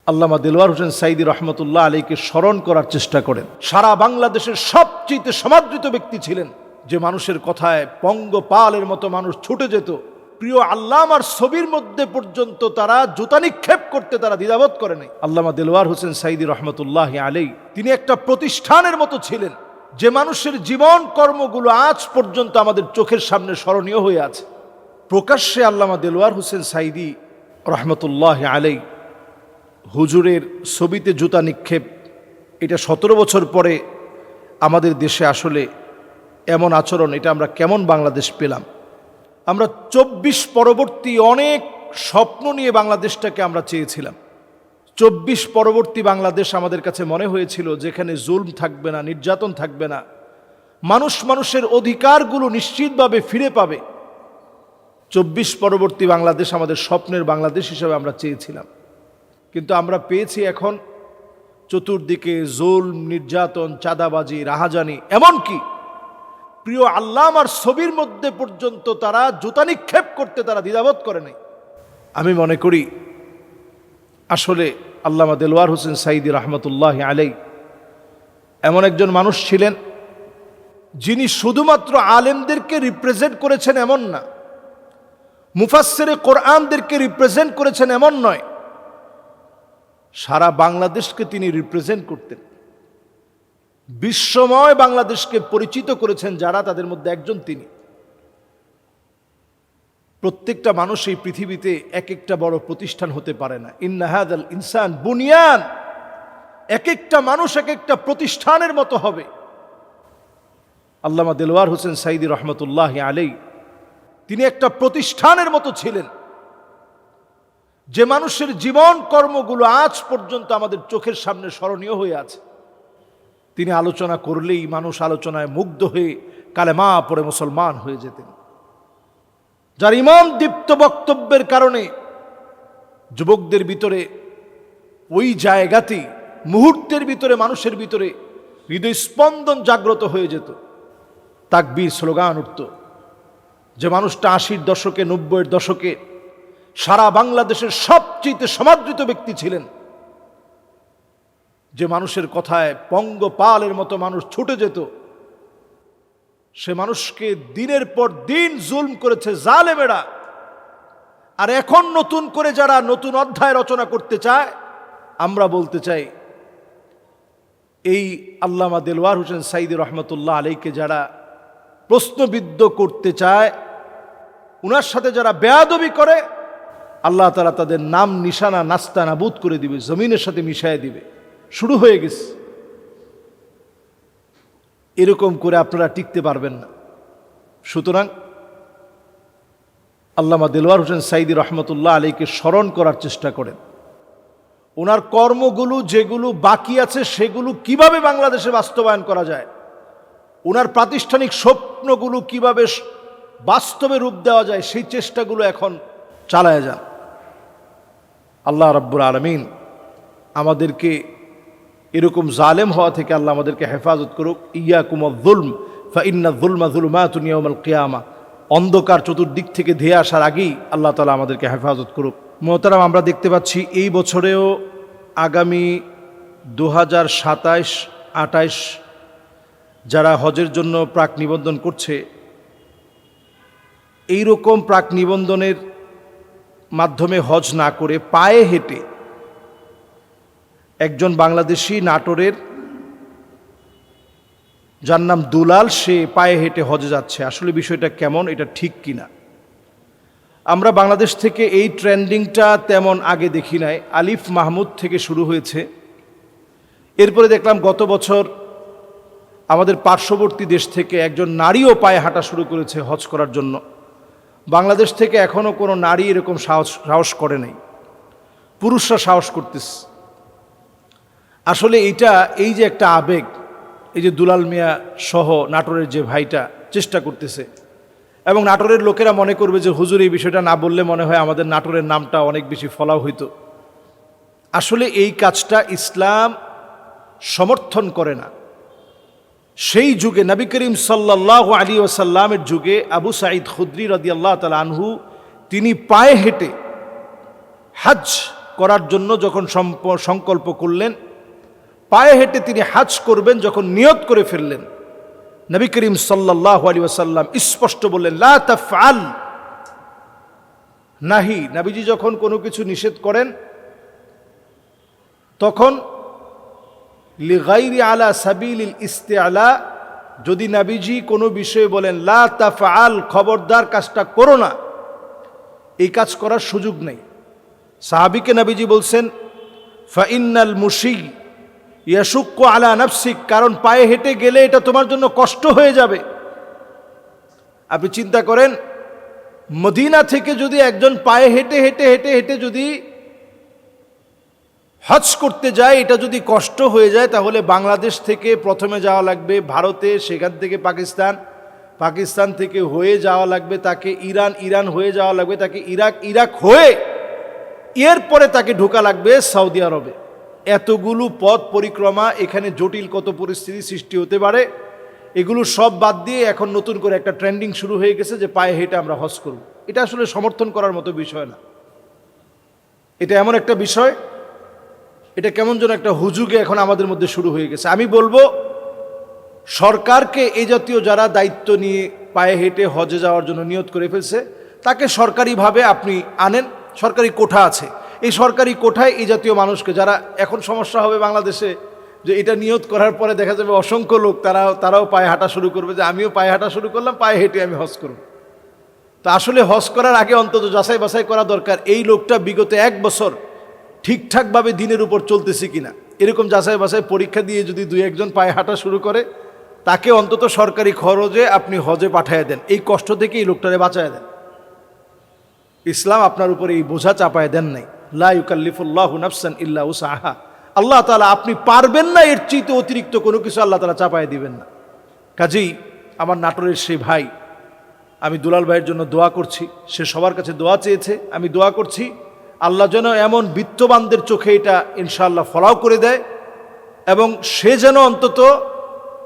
আল্লামা দেলোয়ার হোসেন সাঈদী রহমতুল্লাহ আলাইকে স্মরণ করার চেষ্টা করেন। সারা বাংলাদেশের সবচেয়ে সমাদৃত ব্যক্তি ছিলেন, যে মানুষের কথায় পঙ্গপালের মতো মানুষ ছুটে যেত। প্রিয় আল্লামার ছবির মধ্যে পর্যন্ত তারা জুতা নিক্ষেপ করতে তারা দ্বিধাবোধ করে নাই। আল্লামা দেলোয়ার হোসেন সাঈদী রহমতুল্লাহ আলাইহি তিনি একটা প্রতিষ্ঠানের মতো ছিলেন, যে মানুষের জীবন কর্মগুলো আজ পর্যন্ত আমাদের চোখের সামনে স্মরণীয় হয়ে আছে। প্রকাশ্যে আল্লামা দেলোয়ার হোসেন সাঈদী রহমতুল্লাহ আলাইহি হুজুরের ছবিতে জুতা নিক্ষেপ, এটা 17 বছর পরে আমাদের দেশে আসলে এমন আচরণ, এটা আমরা কেমন বাংলাদেশ পেলাম? আমরা 24 পরবর্তী অনেক স্বপ্ন নিয়ে বাংলাদেশটাকে আমরা চেয়েছিলাম। 24 পরবর্তী বাংলাদেশ আমাদের কাছে মনে হয়েছিল যেখানে জুলম থাকবে না, নির্যাতন থাকবে না, মানুষ মানুষের অধিকারগুলো নিশ্চিতভাবে ফিরে পাবে। 24 পরবর্তী বাংলাদেশ আমাদের স্বপ্নের বাংলাদেশ হিসেবে আমরা চেয়েছিলাম, কিন্তু আমরা পেয়েছি এখন চতুর্দিকে জুলম, নির্যাতন, চাঁদাবাজি, রাহাজানি, এমনকি প্রিয় আল্লামার ছবির মধ্যে পর্যন্ত তারা জুতা নিক্ষেপ করতে তারা দ্বিধাবোধ করে নাই। আমি মনে করি আসলে আল্লামা দেলোয়ার হোসেন সাঈদী রহমতুল্লাহ আলাইহি এমন একজন মানুষ ছিলেন, যিনি শুধুমাত্র আলেমদেরকে রিপ্রেজেন্ট করেছেন এমন না, মুফাসসিরে কোরআনদেরকে রিপ্রেজেন্ট করেছেন এমন নয়, সারা বাংলাদেশকে তিনি রিপ্রেজেন্ট করতেন। বিশ্বময় বাংলাদেশকে পরিচিত করেছেন যারা, তাদের মধ্যে একজন তিনি। প্রত্যেকটা মানুষ এই পৃথিবীতে এক একটা বড় প্রতিষ্ঠান হতে পারে না। ইন্না হাযাল ইনসান বুনিয়ান, এক একটা মানুষ এক একটা প্রতিষ্ঠানের মতো হবে। আল্লামা দেলোয়ার হোসেন সাঈদী রহমতুল্লাহ আলাইহি তিনি একটা প্রতিষ্ঠানের মতো ছিলেন, যে মানুষের জীবন কর্মগুলো আজ পর্যন্ত আমাদের চোখের সামনে স্মরণীয় হয়ে আছে। তিনি আলোচনা করলেই মানুষ আলোচনায় মুগ্ধ হয়ে কালেমা পড়ে মুসলমান হয়ে যেতেন, যার ইমাম দীপ্ত বক্তব্যের কারণে যুবকদের ভিতরে ওই জায়গাতেই মুহূর্তের ভিতরে মানুষের ভিতরে হৃদয় স্পন্দন জাগ্রত হয়ে যেত, তাকবীর স্লোগান উঠত। যে মানুষটা 80-র দশকে, 90-এর দশকে সারা বাংলাদেশের সবচেয়ে সমাদৃত ব্যক্তি ছিলেন, যে মানুষের কথায় পঙ্গপালের মতো মানুষ ছুটে যেত, সে মানুষকে দিনের পর দিন জুলম করেছে জালেমেরা। আর এখন নতুন করে যারা নতুন অধ্যায় রচনা করতে চায়, আমরা বলতে চাই এই আল্লামা দেলোয়ার হোসেন সাঈদী রহমতুল্লাহ আলাইহিকে যারা প্রশ্নবিদ্ধ করতে চায়, উনার সাথে যারা বেয়াদবি করে, আল্লাহ তাআলা তাদের নাম নিশানা নাস্তা নাবুদ করে দিবে, জমিনের সাথে মিশায় দিবে। শুরু হয়ে গেছে। এরকম করে আপনারা টিকতে পারবেন না। সুতরাং আল্লামা দেলোয়ার হোসেন সাঈদী রহমতুল্লাহ আলাইহিকে স্মরণ করার চেষ্টা করেন। ওনার কর্মগুলো যেগুলো বাকি আছে সেগুলো কিভাবে বাংলাদেশে বাস্তবায়ন করা যায়, ওনার প্রাতিষ্ঠানিক স্বপ্নগুলো কিভাবে বাস্তবে রূপ দেওয়া যায়, সেই চেষ্টাগুলো এখন চালায় যান। আল্লাহ রাব্বুল আলামিন আমাদেরকে এরকম জালেম হওয়া থেকে আল্লাহ আমাদেরকে হেফাজত করুক। ইয়াকুমুয যুলম ফাইন্নায যুলমা যুলুমাতুন ইয়াউমাল কিয়ামা, অন্ধকার চতুর্দিক থেকে ধেয়ে আসার আগেই আল্লাহ তাআলা আমাদেরকে হেফাজত করুক। মোহতারাম, আমরা দেখতে পাচ্ছি এই বছরেও আগামী 2027-28 যারা হজের জন্য প্রাক নিবন্ধন করছে, এইরকম প্রাক নিবন্ধনের মাধ্যমে হজ না করে পায়ে হেঁটে একজন বাংলাদেশি নাটোরের, যার নাম দুলাল, সে পায়ে হেঁটে হজে যাচ্ছে। আসলে বিষয়টা কেমন, এটা ঠিক কিনা? আমরা বাংলাদেশ থেকে এই ট্রেন্ডিংটা তেমন আগে দেখি নাই। আলিফ মাহমুদ থেকে শুরু হয়েছে, এরপরে দেখলাম গত বছর আমাদের পার্শ্ববর্তী দেশ থেকে একজন নারীও পায়ে হাঁটা শুরু করেছে হজ করার জন্য। বাংলাদেশ থেকে এখনও কোনো নারী এরকম সাহস করে নাই, পুরুষরা সাহস করতেছে। আসলে এই যে একটা আবেগ, এই যে দুলাল মিয়া সহ নাটোরের যে ভাইটা চেষ্টা করতেছে, এবং নাটোরের লোকেরা মনে করবে যে হুজুর এই বিষয়টা না বললে মনে হয় আমাদের নাটোরের নামটা অনেক বেশি ফলাও হইতো। আসলে এই কাজটা ইসলাম সমর্থন করে না। সেই যুগে নবী করিম সাল্লাল্লাহু আলাইহি ওয়াসাল্লামের যুগে আবু সাঈদ খুদরি রাদিয়াল্লাহু তাআলা আনহু তিনি পায়ে হেঁটে হজ করার জন্য যখন সংকল্প করলেন, পায়ে হেঁটে তিনি হাজ করবেন যখন নিয়ত করে ফেললেন, নবী করিম সাল্লাল্লাহু আলাইহি ওয়াসাল্লাম স্পষ্ট বললেন, লা তাফআল। নাহি, নবীজি যখন কোনো কিছু নিষেধ করেন তখন লিগাইরি আলা সাবিলিল ইস্তিআলা, যদি নবীজি কোনো বিষয়ে বলেন লা তাফআল, খবরদার কাজটা করো না, এই কাজ করার সুযোগ নেই। সাহাবীকে নবীজি বলছেন ফাইন্নাল মুশি ইয়াশুক্কু আলা নাফসিক, কারণ পায়ে হেঁটে গেলে এটা তোমার জন্য কষ্ট হয়ে যাবে। আপনি চিন্তা করেন, মদিনা থেকে যদি একজন পায়ে হেঁটে হেঁটে হেঁটে হেঁটে যদি হজ করতে যায়, এটা যদি কষ্ট হয়ে যায়, তাহলে বাংলাদেশ থেকে প্রথমে যাওয়া লাগবে ভারতে, সেখান থেকে পাকিস্তান, পাকিস্তান থেকে হয়ে যাওয়া লাগবে তাকে ইরান, ইরান হয়ে যাওয়া লাগবে তাকে ইরাক, ইরাক হয়ে এরপরে তাকে ঢোকা লাগবে সৌদি আরবে। এতগুলো পথ পরিক্রমা, এখানে জটিল কত পরিস্থিতি সৃষ্টি হতে পারে, এগুলো সব বাদ দিয়ে এখন নতুন করে একটা ট্রেন্ডিং শুরু হয়ে গেছে যে পায়ে হেঁটে আমরা হজ করব। এটা আসলে সমর্থন করার মতো বিষয় না। এটা এমন একটা বিষয়, এটা কেমন যেন একটা হুজুগে এখন আমাদের মধ্যে শুরু হয়ে গেছে। আমি বলবো সরকারকে এই জাতীয় যারা দায়িত্ব নিয়ে পায়ে হেঁটে হজে যাওয়ার জন্য নিয়ত করে ফেলছে, তাকে সরকারিভাবে আপনি আনেন, সরকারি কোঠা আছে, এই সরকারি কোঠায় এই জাতীয় মানুষকে, যারা এখন সমস্যা হবে বাংলাদেশে যে এটা নিয়ত করার পরে দেখা যাবে অসংখ্য লোক তারাও পায়ে হাঁটা শুরু করবে যে আমিও পায়ে হাঁটা শুরু করলাম, পায়ে হেঁটে আমি হজ করব। তা আসলে হজ করার আগে অন্তত যাচাই বাছাই করা দরকার, এই লোকটা বিগত 1 বছর ঠিকঠাকভাবে দিনের উপর চলতেছে কিনা, এরকম যাচাই বাছাই পরীক্ষা দিয়ে যদি 2-1 জন পায়ে হাঁটা শুরু করে, তাকে অন্তত সরকারি খরচে আপনি হজে পাঠিয়ে দেন, এই কষ্ট থেকে এই লোকটারে বাঁচায় দেন। ইসলাম আপনার উপরে এই বোঝা চাপায় দেন নাই। লা ইউকাল্লিফুল্লাহু নাফসান ইল্লা উসআহা। আল্লাহ তাআলা আপনি পারবেন না এর চেয়ে অতিরিক্ত কোনো কিছু আল্লাহ তাআলা চাপায় দিবেন না। কাজেই আমার নাটোরের সেই ভাই, আমি দুলাল ভাইয়ের জন্য দোয়া করছি, সে সবার কাছে দোয়া চেয়েছে, আমি দোয়া করছি আল্লাহ যেন এমন বিত্তবানদের চোখে এটা ইনশাআল্লাহ ফলাও করে দেয়, এবং সে যেন অন্তত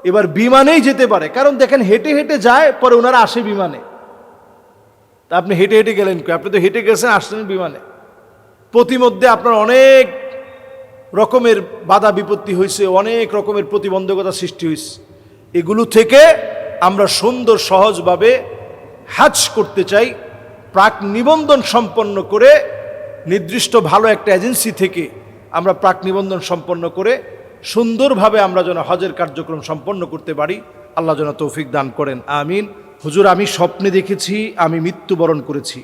এবার বিমানেই যেতে পারে। কারণ দেখেন হেঁটে হেঁটে যায়, পরে ওনারা আসে বিমানে। তা আপনি হেঁটে হেঁটে গেলেন, আপনি তো হেঁটে গেছেন, আসছেন বিমানে। প্রতিমধ্যে আপনার অনেক রকমের বাধা বিপত্তি হয়েছে, অনেক রকমের প্রতিবন্ধকতা সৃষ্টি হয়েছে। এগুলো থেকে আমরা সুন্দর সহজভাবে হজ করতে চাই, প্রাক নিবন্ধন সম্পন্ন করে, নির্দিষ্ট ভালো একটা এজেন্সি থেকে আমরা প্রাক নিবন্ধন সম্পন্ন করে সুন্দরভাবে আমরা যেন হজের কার্যক্রম সম্পন্ন করতে পারি। আল্লাহ যেন তৌফিক দান করেন, আমিন। হুজুর, আমি স্বপ্নে দেখেছি আমি মৃত্যুবরণ করেছি,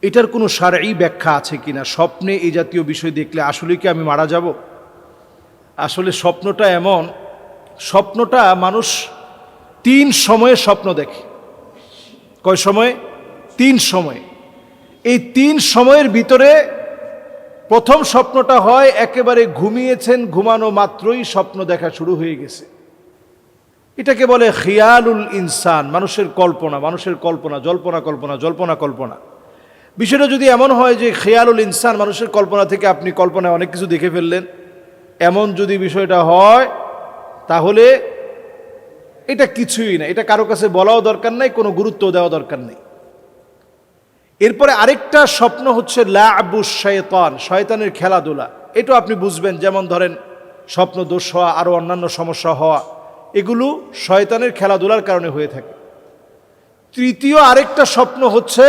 এটার কোনো শারঈ ব্যাখ্যা আছে কিনা? স্বপ্নে এই জাতীয় বিষয় দেখলে আসলে কি আমি মারা যাব? আসলে স্বপ্নটা এমন, স্বপ্নটা মানুষ 3 সময়ে স্বপ্ন দেখে। কয় সময়ে? 3 সময়ে। এই 3 সময়ের ভিতরে প্রথম স্বপ্নটা হয় একেবারে ঘুমিয়েছেন, ঘুমানো মাত্রই স্বপ্ন দেখা শুরু হয়ে গেছে। এটাকে বলে খিয়ালুল ইনসান, মানুষের কল্পনা, মানুষের কল্পনা, জল্পনা কল্পনা, জল্পনা কল্পনা। বিষয়টা যদি এমন হয় যে খেয়ালুল ইনসান, মানুষের কল্পনা থেকে আপনি কল্পনায় অনেক কিছু দেখে ফেললেন, এমন যদি বিষয়টা হয়, তাহলে এটা কিছুই না, এটা কারো কাছে বলাও দরকার নাই, কোনো গুরুত্ব দেওয়া দরকার নেই। এরপরে আরেকটা স্বপ্ন হচ্ছে লা'বুশ শায়তান, শয়তানের খেলাধুলা। এটাও আপনি বুঝবেন, যেমন ধরেন স্বপ্ন দোষ হওয়া, আরও অন্যান্য সমস্যা হওয়া, এগুলো শয়তানের খেলাধুলার কারণে হয়ে থাকে। তৃতীয় আরেকটা স্বপ্ন হচ্ছে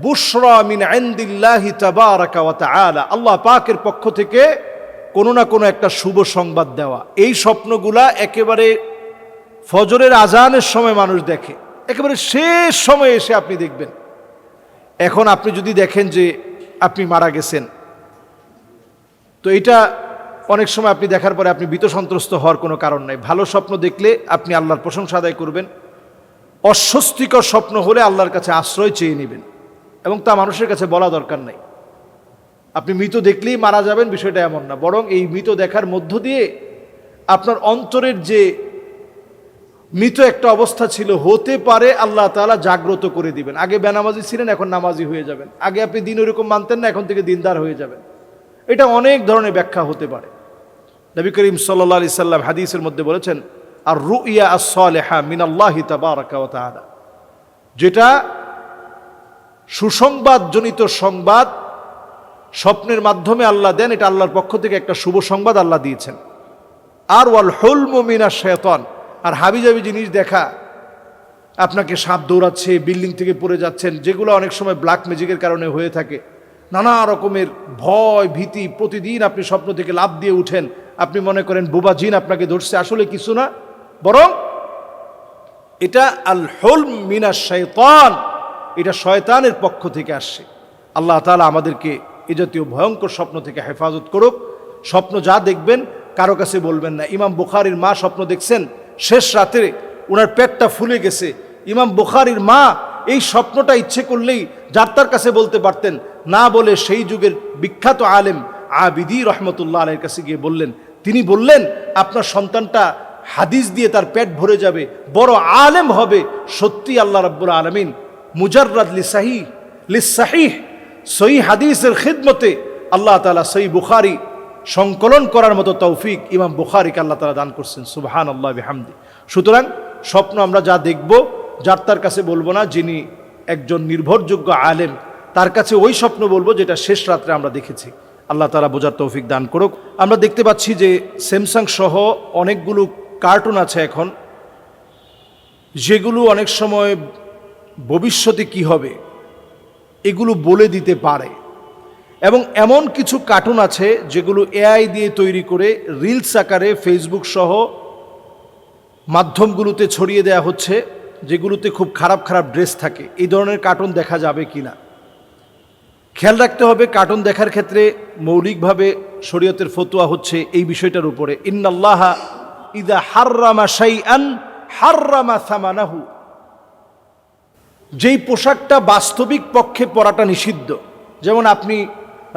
বুশরা মিন ইনদিল্লাহি তাবারাকা ওয়া তাআলা, আল্লাহ পাকের পক্ষ থেকে কোনো না কোনো একটা শুভ সংবাদ দেওয়া। এই স্বপ্নগুলা একেবারে ফজরের আজানের সময় মানুষ দেখে, একেবারে শেষ সময়ে এসে আপনি দেখবেন। এখন আপনি যদি দেখেন যে আপনি মারা গেছেন, তো এটা অনেক সময় আপনি দেখার পরে আপনি ভীত সন্ত্রস্ত হওয়ার কোনো কারণ নাই। ভালো স্বপ্ন দেখলে আপনি আল্লাহর প্রশংসা আদায় করবেন, অস্বস্তিকর স্বপ্ন হলে আল্লাহর কাছে আশ্রয় চেয়ে নেবেন, এবং তা মানুষের কাছে বলা দরকার নাই। আপনি মৃত দেখলেই মারা যাবেন বিষয়টা এমন না, বরং এই মৃত দেখার মধ্য দিয়ে আপনার অন্তরের যে মৃত একটা অবস্থা ছিল, হতে পারে আল্লাহ তাআলা জাগ্রত করে দিবেন। আগে বেনামাজি ছিলেন, এখন নামাজি হয়ে যাবেন। আগে আপনি দিন ওরকম মানতেন না, এখন থেকে দিনদার হয়ে যাবেন। এটা অনেক ধরনের ব্যাখ্যা হতে পারে। নবী করিম সাল্লাল্লাহু আলাইহি সাল্লাম হাদিসের মধ্যে বলেছেন, আর রুইয়া আস-সালিহা মিনাল্লাহি তাবারাকা ওয়া তাআলা, যেটা সুসংবাদজনিত সংবাদ স্বপ্নের মাধ্যমে আল্লাহ দেন, এটা আল্লাহর পক্ষ থেকে একটা শুভ সংবাদ আল্লাহ দিয়েছেন। আর ওয়াল হুলমু মিনাশ শায়তান, আর হাবিজাবি জিনিস দেখা, আপনাকে সাপ দৌড়াচ্ছে, বিল্ডিং থেকে পড়ে যাচ্ছেন, যেগুলো অনেক সময় ব্ল্যাক ম্যাজিকের কারণে হয়ে থাকে, নানা রকমের ভয় ভীতি, প্রতিদিন আপনি স্বপ্ন থেকে লাফ দিয়ে উঠেন, আপনি মনে করেন বোবা জিন আপনাকে ধরছে, আসলে কিছু না, বরং এটা আল হুলম মিনাশ শায়তান, এটা শয়তানের পক্ষ থেকে আসছে। আল্লাহ তাআলা আমাদেরকে এ জাতীয় ভয়ঙ্কর স্বপ্ন থেকে হেফাজত করুক। স্বপ্ন যা দেখবেন কারো কাছে বলবেন না। ইমাম বুখারীর মা স্বপ্ন দেখছেন, শেষ রাতে ওনার পেটটা ফুলে গেছে। ইমাম বুখারীর মা এই স্বপ্নটা ইচ্ছে করলেই যার তার কাছে বলতে পারতেন, না বলে সেই যুগের বিখ্যাত আলেম আবিদি রহমতুল্লাহ আলাইহির কাছে গিয়ে বললেন। তিনি বললেন, আপনার সন্তানটা হাদিস দিয়ে তার পেট ভরে যাবে, বড় আলেম হবে। সত্যি আল্লাহ রাব্বুল আলামিন মুজাররাদ লিসাহিহ সহিহ হাদিসের খিদমতে আল্লাহ তাআলা সহিহ বুখারী সংকলন করার মতো তৌফিক ইমাম বুখারীকে আল্লাহ তাআলা দান করছেন। সুবহানাল্লাহ বিহামদি। সুতরাং স্বপ্ন আমরা যা দেখব, যার তার কাছে বলবো না। যিনি একজন নির্ভরযোগ্য আলেম, তার কাছে ওই স্বপ্ন বলবো যেটা শেষ রাত্রে আমরা দেখেছি। আল্লাহ তাআলা বোঝার তৌফিক দান করুক। আমরা দেখতে পাচ্ছি যে স্যামসাং সহ অনেকগুলো কার্টুন আছে এখন, যেগুলো অনেক সময় ভবিষ্যতে কি হবে এগুলো বলে দিতে পারে। এবং এমন কিছু কার্টুন আছে যেগুলো এআই দিয়ে তৈরি করে রিলস আকারে ফেসবুক সহ মাধ্যমগুলোতে ছড়িয়ে দেয়া হচ্ছে, যেগুলোতে খুব খারাপ খারাপ ড্রেস থাকে। এই ধরনের কার্টুন দেখা যাবে কিনা খেয়াল রাখতে হবে। কার্টুন দেখার ক্ষেত্রে মৌলিকভাবে শরীয়তের ফতোয়া হচ্ছে এই বিষয়টার উপরে, ইন্নাল্লাহা ইযা হাররামা শাইআন হাররামা সামানাহু। যেই পোশাকটা বাস্তবিক পক্ষে পরাটা নিষিদ্ধ, যেমন আপনি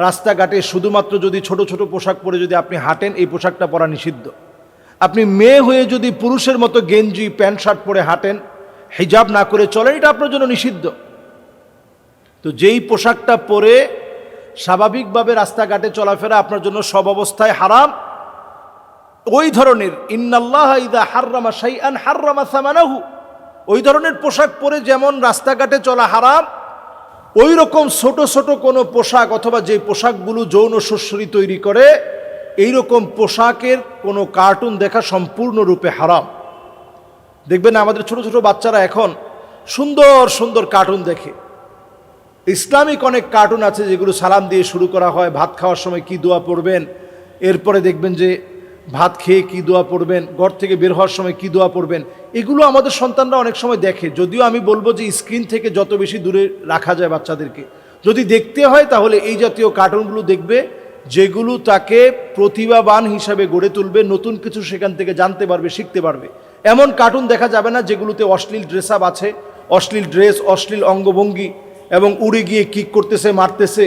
রাস্তাঘাটে শুধুমাত্র যদি ছোট ছোট পোশাক পরে যদি আপনি হাঁটেন, এই পোশাকটা পরা নিষিদ্ধ। আপনি মেয়ে হয়ে যদি পুরুষের মতো গেঞ্জি প্যান্ট শার্ট পরে হাঁটেন, হিজাব না করে চলেন, এটা আপনার জন্য নিষিদ্ধ। তো যেই পোশাকটা পরে স্বাভাবিকভাবে রাস্তাঘাটে চলাফেরা আপনার জন্য সব অবস্থায় হারাম, ওই ধরনের ইন্নাল্লাহা ইযা হাররামা শাইআন হাররামা সামানাহু, ওই ধরনের পোশাক পরে যেমন রাস্তাঘাটে চলা হারাম, ওই রকম ছোট ছোট কোনো পোশাক অথবা যে পোশাকগুলো যৌন শস্যরি তৈরি করে, এই রকম পোশাকের কোনো কার্টুন দেখা সম্পূর্ণরূপে হারাম। দেখবেন আমাদের ছোট ছোট বাচ্চারা এখন সুন্দর সুন্দর কার্টুন দেখে। ইসলামিক অনেক কার্টুন আছে যেগুলো সালাম দিয়ে শুরু করা হয়, ভাত খাওয়ার সময় কি দোয়া পড়বেন, এরপরে দেখবেন যে ভাত খেয়ে কি দোয়া পড়বেন, ঘর থেকে বের হওয়ার সময় কি দোয়া পড়বেন। এগুলো আমাদের সন্তানরা অনেক সময় দেখে। যদিও আমি বলবো যে স্ক্রিন থেকে যত বেশি দূরে রাখা যায় বাচ্চাদেরকে, যদি দেখতে হয় তাহলে এই জাতীয় কার্টুনগুলো দেখবে, যেগুলো তাকে প্রতিভাবান হিসাবে গড়ে তুলবে, নতুন কিছু সেখান থেকে জানতে পারবে, শিখতে পারবে। এমন কার্টুন দেখা যাবে না যেগুলোতে অশ্লীল ড্রেস আপ আছে, অশ্লীল ড্রেস, অশ্লীল অঙ্গভঙ্গি, এবং উড়ে গিয়ে কিক করতেছে, মারতেছে,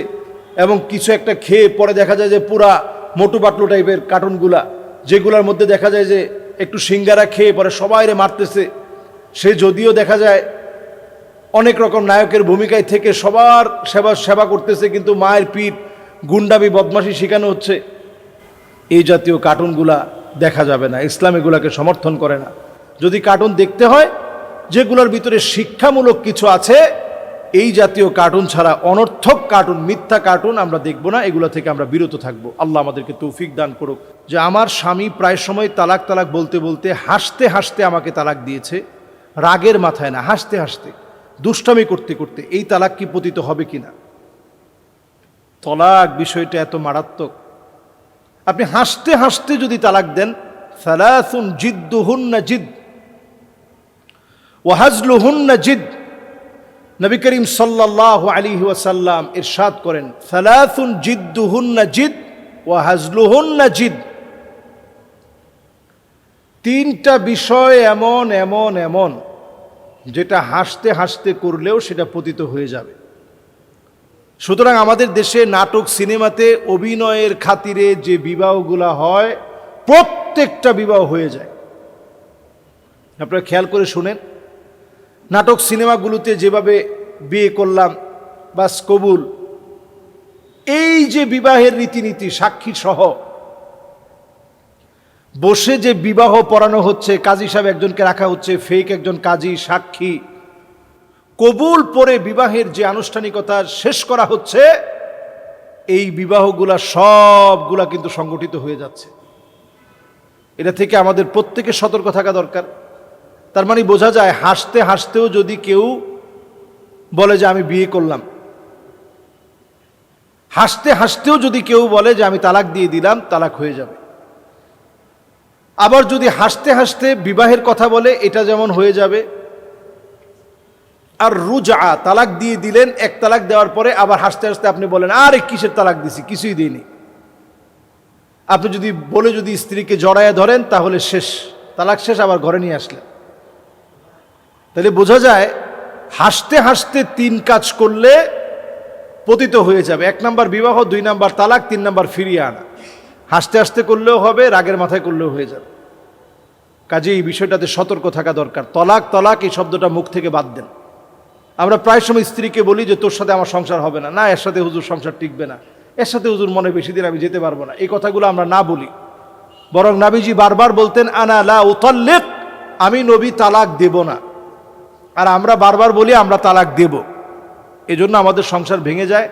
এবং কিছু একটা খেয়ে পরে দেখা যায় যে পুরা মোটু পাতলু টাইপের কার্টুনগুলা, যেগুলোর মধ্যে দেখা যায় যে একটু সিঙ্গারা খেয়ে পরে সবাইরে মারতেছে। সে যদিও দেখা যায় অনেক রকম নায়কের ভূমিকায় থেকে সবার সেবা করতেছে, কিন্তু মায়ের পিঠ, গুন্ডামি, বদমাশি শেখানো হচ্ছে। এই জাতীয় কার্টুনগুলা দেখা যাবে না। ইসলাম এগুলাকে সমর্থন করে না। যদি কার্টুন দেখতে হয় যেগুলোর ভিতরে শিক্ষামূলক কিছু আছে, এই জাতীয় কার্টুন ছাড়া অনর্থক কার্টুন, মিথ্যা কার্টুন আমরা দেখব না। এগুলো থেকে আমরা বিরত থাকব। আল্লাহ আমাদেরকে তৌফিক দান করুক। যে আমার স্বামী প্রায় সময় তালাক তালাক বলতে বলতে হাসতে হাসতে আমাকে তালাক দিয়েছে, রাগের মাথায় না, হাসতে হাসতে, দুষ্টামি করতে করতে। এই তালাক কি পতিত হবে কিনা? তালাক বিষয়টা এত মারাত্মক। আপনি হাসতে হাসতে যদি তালাক দেন, সালাসুন জিদ্দুহুন্না জিদ ওয়া হাজলুহুন্না জিদ। নবী করিম সাল্লাল্লাহু আলাইহি ওয়াসাল্লাম ইরশাদ করেন, সালাসুন জিদ্দুহুন্না জিদ ওয়া হাজলুহুন্না জিদ। তিনটা বিষয় এমন এমন এমন যেটা হাসতে হাসতে করলেও সেটা পতিত হয়ে যাবে। সুতরাং আমাদের দেশে নাটক সিনেমাতে অভিনয়ের খাতিরে যে বিবাহগুলা হয়, প্রত্যেকটা বিবাহ হয়ে যায়। আপনারা খেয়াল করে শুনেন, নাটক সিনেমাগুলোতে যেভাবে বিয়ে করলাম বাস কবুল, এই যে বিবাহের রীতিনীতি, সাক্ষী সহ বসে যে বিবাহ পড়ানো হচ্ছে, কাজী সাহেব একজনকে রাখা হচ্ছে, ফেক একজন কাজী, সাক্ষী, কবুল পরে বিবাহের যে আনুষ্ঠানিকতা শেষ করা হচ্ছে, এই বিবাহগুলা সবগুলা কিন্তু সংগঠিত হয়ে যাচ্ছে। এটা থেকে আমাদের প্রত্যেকের সতর্ক থাকা দরকার। তার মানে বোঝা যায় হাসতে হাসতেও যদি কেউ বলে যে আমি বিয়ে করলাম, হাসতে হাসতেও যদি কেউ বলে যে আমি তালাক দিয়ে দিলাম, তালাক হয়ে যাবে। আবার যদি হাসতে হাসতে বিবাহের কথা বলে, এটা যেমন হয়ে যাবে। আর রুজা, তালাক দিয়ে দিলেন, এক তালাক দেওয়ার পরে আবার হাসতে হাসতে আপনি বলেন আরে কিসের তালাক দিছি, কিছুই দিইনি। আপনি যদি বলে যদি স্ত্রীকে জড়ায় ধরেন তাহলে শেষ, তালাক শেষ, আবার ঘরে নিয়ে আসলেন। তাহলে বোঝা যায় হাসতে হাসতে 3 কাজ করলে পতিত হয়ে যাবে। 1 নাম্বার বিবাহ, 2 নাম্বার তালাক, 3 নাম্বার ফিরিয়ে আনা। হাসতে হাসতে করলেও হবে, রাগের মাথায় করলেও হয়ে যাবে। কাজে এই বিষয়টাতে সতর্ক থাকা দরকার। তলাক তলাক এই শব্দটা মুখ থেকে বাদ দেন। আমরা প্রায় সময় স্ত্রীকে বলি যে তোর সাথে আমার সংসার হবে না, না এর সাথে হুজুর সংসার টিকবে না, এর সাথে হুজুর মনে বেশি দিন আমি যেতে পারবো না। এই কথাগুলো আমরা না বলি, বরং নবীজি বারবার বলতেন আনা লা উতাল্লিক, আমি নবী তালাক দেব না। আর আমরা বারবার বলি আমরা তালাক দেব। এজন্য আমাদের সংসার ভেঙে যায়।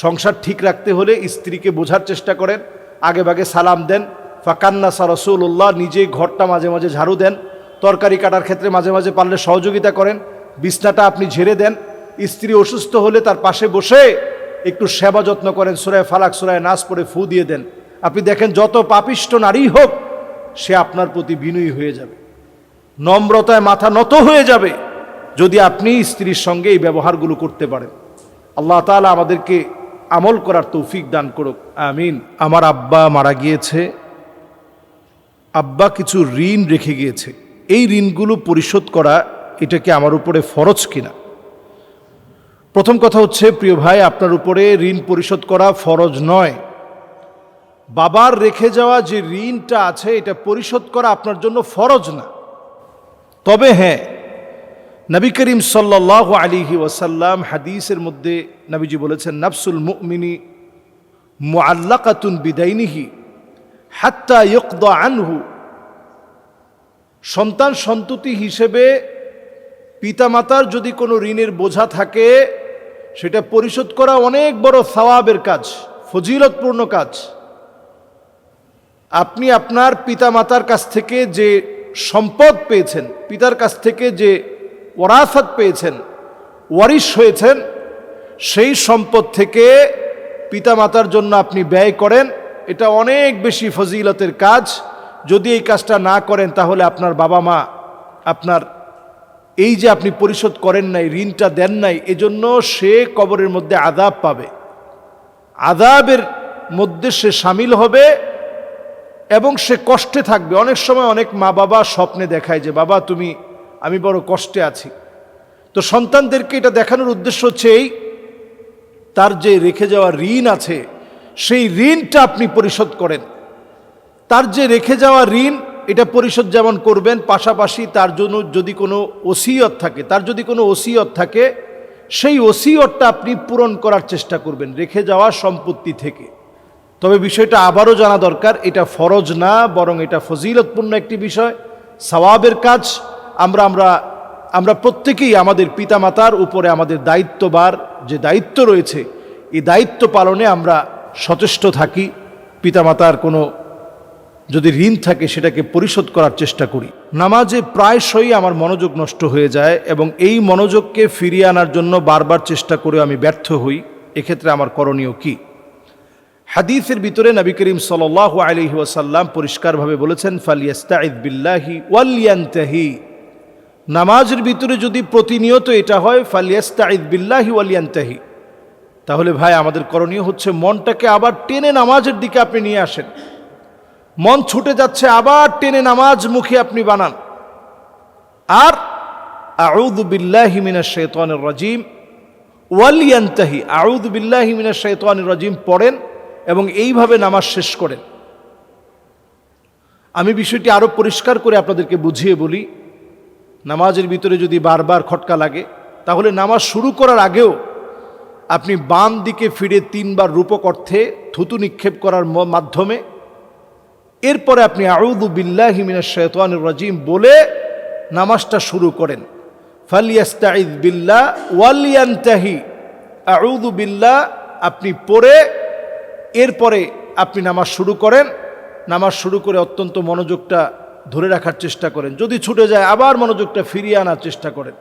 সংসার ঠিক রাখতে হলে স্ত্রীকে বোঝার চেষ্টা করেন, আগে ভাগে সালাম দেন। ফাকান্নাসা রাসূলুল্লাহ, নিজেই ঘরটা মাঝে মাঝে ঝাড়ু দেন, তরকারি কাটার ক্ষেত্রে মাঝে মাঝে পারলে সহযোগিতা করেন, বিছনাটা আপনি ঝেড়ে দেন। স্ত্রী অসুস্থ হলে তার পাশে বসে একটু সেবা যত্ন করেন, সূরা ফালাক সূরা নাস পড়ে ফু দিয়ে দেন। আপনি দেখেন যত পাপিষ্ঠ নারী হোক সে আপনার প্রতি বিনয়ী হয়ে যাবে, নম্রতায় মাথা নত হয়ে যাবে, যদি আপনি স্ত্রীর সঙ্গে এই ব্যবহারগুলো করতে পারেন। আল্লাহ তাআলা আমাদেরকে আমল করার তৌফিক দান করুক, আমিন। আমার আব্বা মারা গিয়েছে, আব্বা কিছু ঋণ রেখে গিয়েছে, এই ঋণগুলো পরিশোধ করা এটা কি আমার উপরে ফরজ কিনা? প্রথম কথা হচ্ছে, প্রিয় ভাই, আপনার উপরে ঋণ পরিশোধ করা ফরজ নয়। বাবার রেখে যাওয়া যে ঋণটা আছে এটা পরিশোধ করা আপনার জন্য ফরজ না। তবে হ্যাঁ, নবী করিম সাল্লাল্লাহু আলাইহি ওয়াসাল্লাম হাদিসের মধ্যে নবীজি বলেছেন, নাফসুল মুমিনি মুআল্লাকাতুন বিদাইনিহি হাত্তা ইউকদা আনহু। সন্তান সন্ততি হিসেবে পিতামাতার যদি কোনো ঋণের বোঝা থাকে সেটা পরিশোধ করা অনেক বড় সওয়াবের কাজ, ফজিলতপূর্ণ কাজ। আপনি আপনার পিতামাতার কাছ থেকে যে সম্পদ পেয়েছেন, পিতার কাছ থেকে যে ওয়ারাসাত পেয়েছেন, ওয়ারিশ হয়েছেন, সেই সম্পদ থেকে পিতামাতার জন্য আপনি ব্যয় করেন, এটা অনেক বেশি ফজিলতের কাজ। যদি এই কাজটা না করেন তাহলে আপনার বাবা মা আপনার এই যে আপনি পরিশোধ করেন নাই, ঋণটা দেন নাই, এজন্য সে কবরের মধ্যে আযাব পাবে, আযাবের মধ্যে সে শামিল হবে এবং সে কষ্টে থাকবে। অনেক সময় অনেক মা বাবা স্বপ্নে দেখায় যে বাবা তুমি, আমি বড় কষ্টে আছি। তো সন্তানদেরকে এটা দেখানোর উদ্দেশ্য হচ্ছে এই, তার যে রেখে যাওয়া ঋণ আছে সেই ঋণটা আপনি পরিশোধ করেন। তার যে রেখে যাওয়া ঋণ এটা পরিশোধ যেমন করবেন, পাশাপাশি তার জন্য যদি কোনো ওসিয়ত থাকে, তার যদি কোনো ওসিয়ত থাকে সেই ওসিয়তটা আপনি পূরণ করার চেষ্টা করবেন রেখে যাওয়া সম্পত্তি থেকে। তবে বিষয়টা আবারও জানা দরকার, এটা ফরজ না, বরং এটা ফজিলতপূর্ণ একটি বিষয়, সওয়াবের কাজ। আমরা প্রত্যেকেই আমাদের পিতামাতার উপরে আমাদের দায়িত্ববার যে দায়িত্ব রয়েছে, এই দায়িত্ব পালনে আমরা সচেষ্ট থাকি। পিতামাতার কোনো যদি ঋণ থাকে সেটাকে পরিশোধ করার চেষ্টা করি। নামাজে প্রায়শই আমার মনোযোগ নষ্ট হয়ে যায় এবং এই মনোযোগকে ফিরিয়ে আনার জন্য বারবার চেষ্টা করে আমি ব্যর্থ হই। এক্ষেত্রে আমার করণীয় কি? হাদিসের ভিতরে নবী করিম সাল্লাল্লাহু আলাইহি ওয়াসাল্লাম পরিষ্কারভাবে বলেছেন, ফালিয়াস্তাইদ বিল্লাহি ওয়ালিয়ানতাহি। নামাজের ভিতরে যদি প্রতিনিয়ত এটা হয় ফালিয়াস্তাইদ বিল্লাহি ওয়ালিয়ানতাহি, তাহলে ভাই আমাদের করণীয় হচ্ছে মনটাকে আবার টেনে নামাজের দিকে আপনি নিয়ে আসেন। মন ছুটে যাচ্ছে, আবার টেনে নামাজ মুখী আপনি বানান। আর আউযু বিল্লাহি মিনাশ শাইতানির রাজিম ওয়ালিয়ানতাহি, আউযু বিল্লাহি মিনাশ শাইতানির রাজিম পড়েন এবং এইভাবে নামাজ শেষ করেন। আমি বিষয়টি আরো পরিষ্কার করে আপনাদেরকে বুঝিয়ে বলি। নামাজের ভিতরে যদি বারবার খটকা লাগে তাহলে নামাজ শুরু করার আগেও আপনি বাম দিকে ফিরে 3 বার রূপক অর্থে থুতু নিক্ষেপ করার মাধ্যমে এরপরে আপনি আউযু বিল্লাহি মিনাশ শাইতানির রাজিম বলে নামাজটা শুরু করেন। ফালিয়াস্তাইদ বিল্লাহ ওয়ালিয়ানতাহি, আউযু বিল্লাহ আপনি পড়ে এরপরে আপনি নামাজ শুরু করেন, নামাজ শুরু করে অত্যন্ত মনোযোগটা ধরে রাখার চেষ্টা করেন, যদি ছুটে যায় আবার মনোযোগটা ফিরিয়ে আনার চেষ্টা করেন।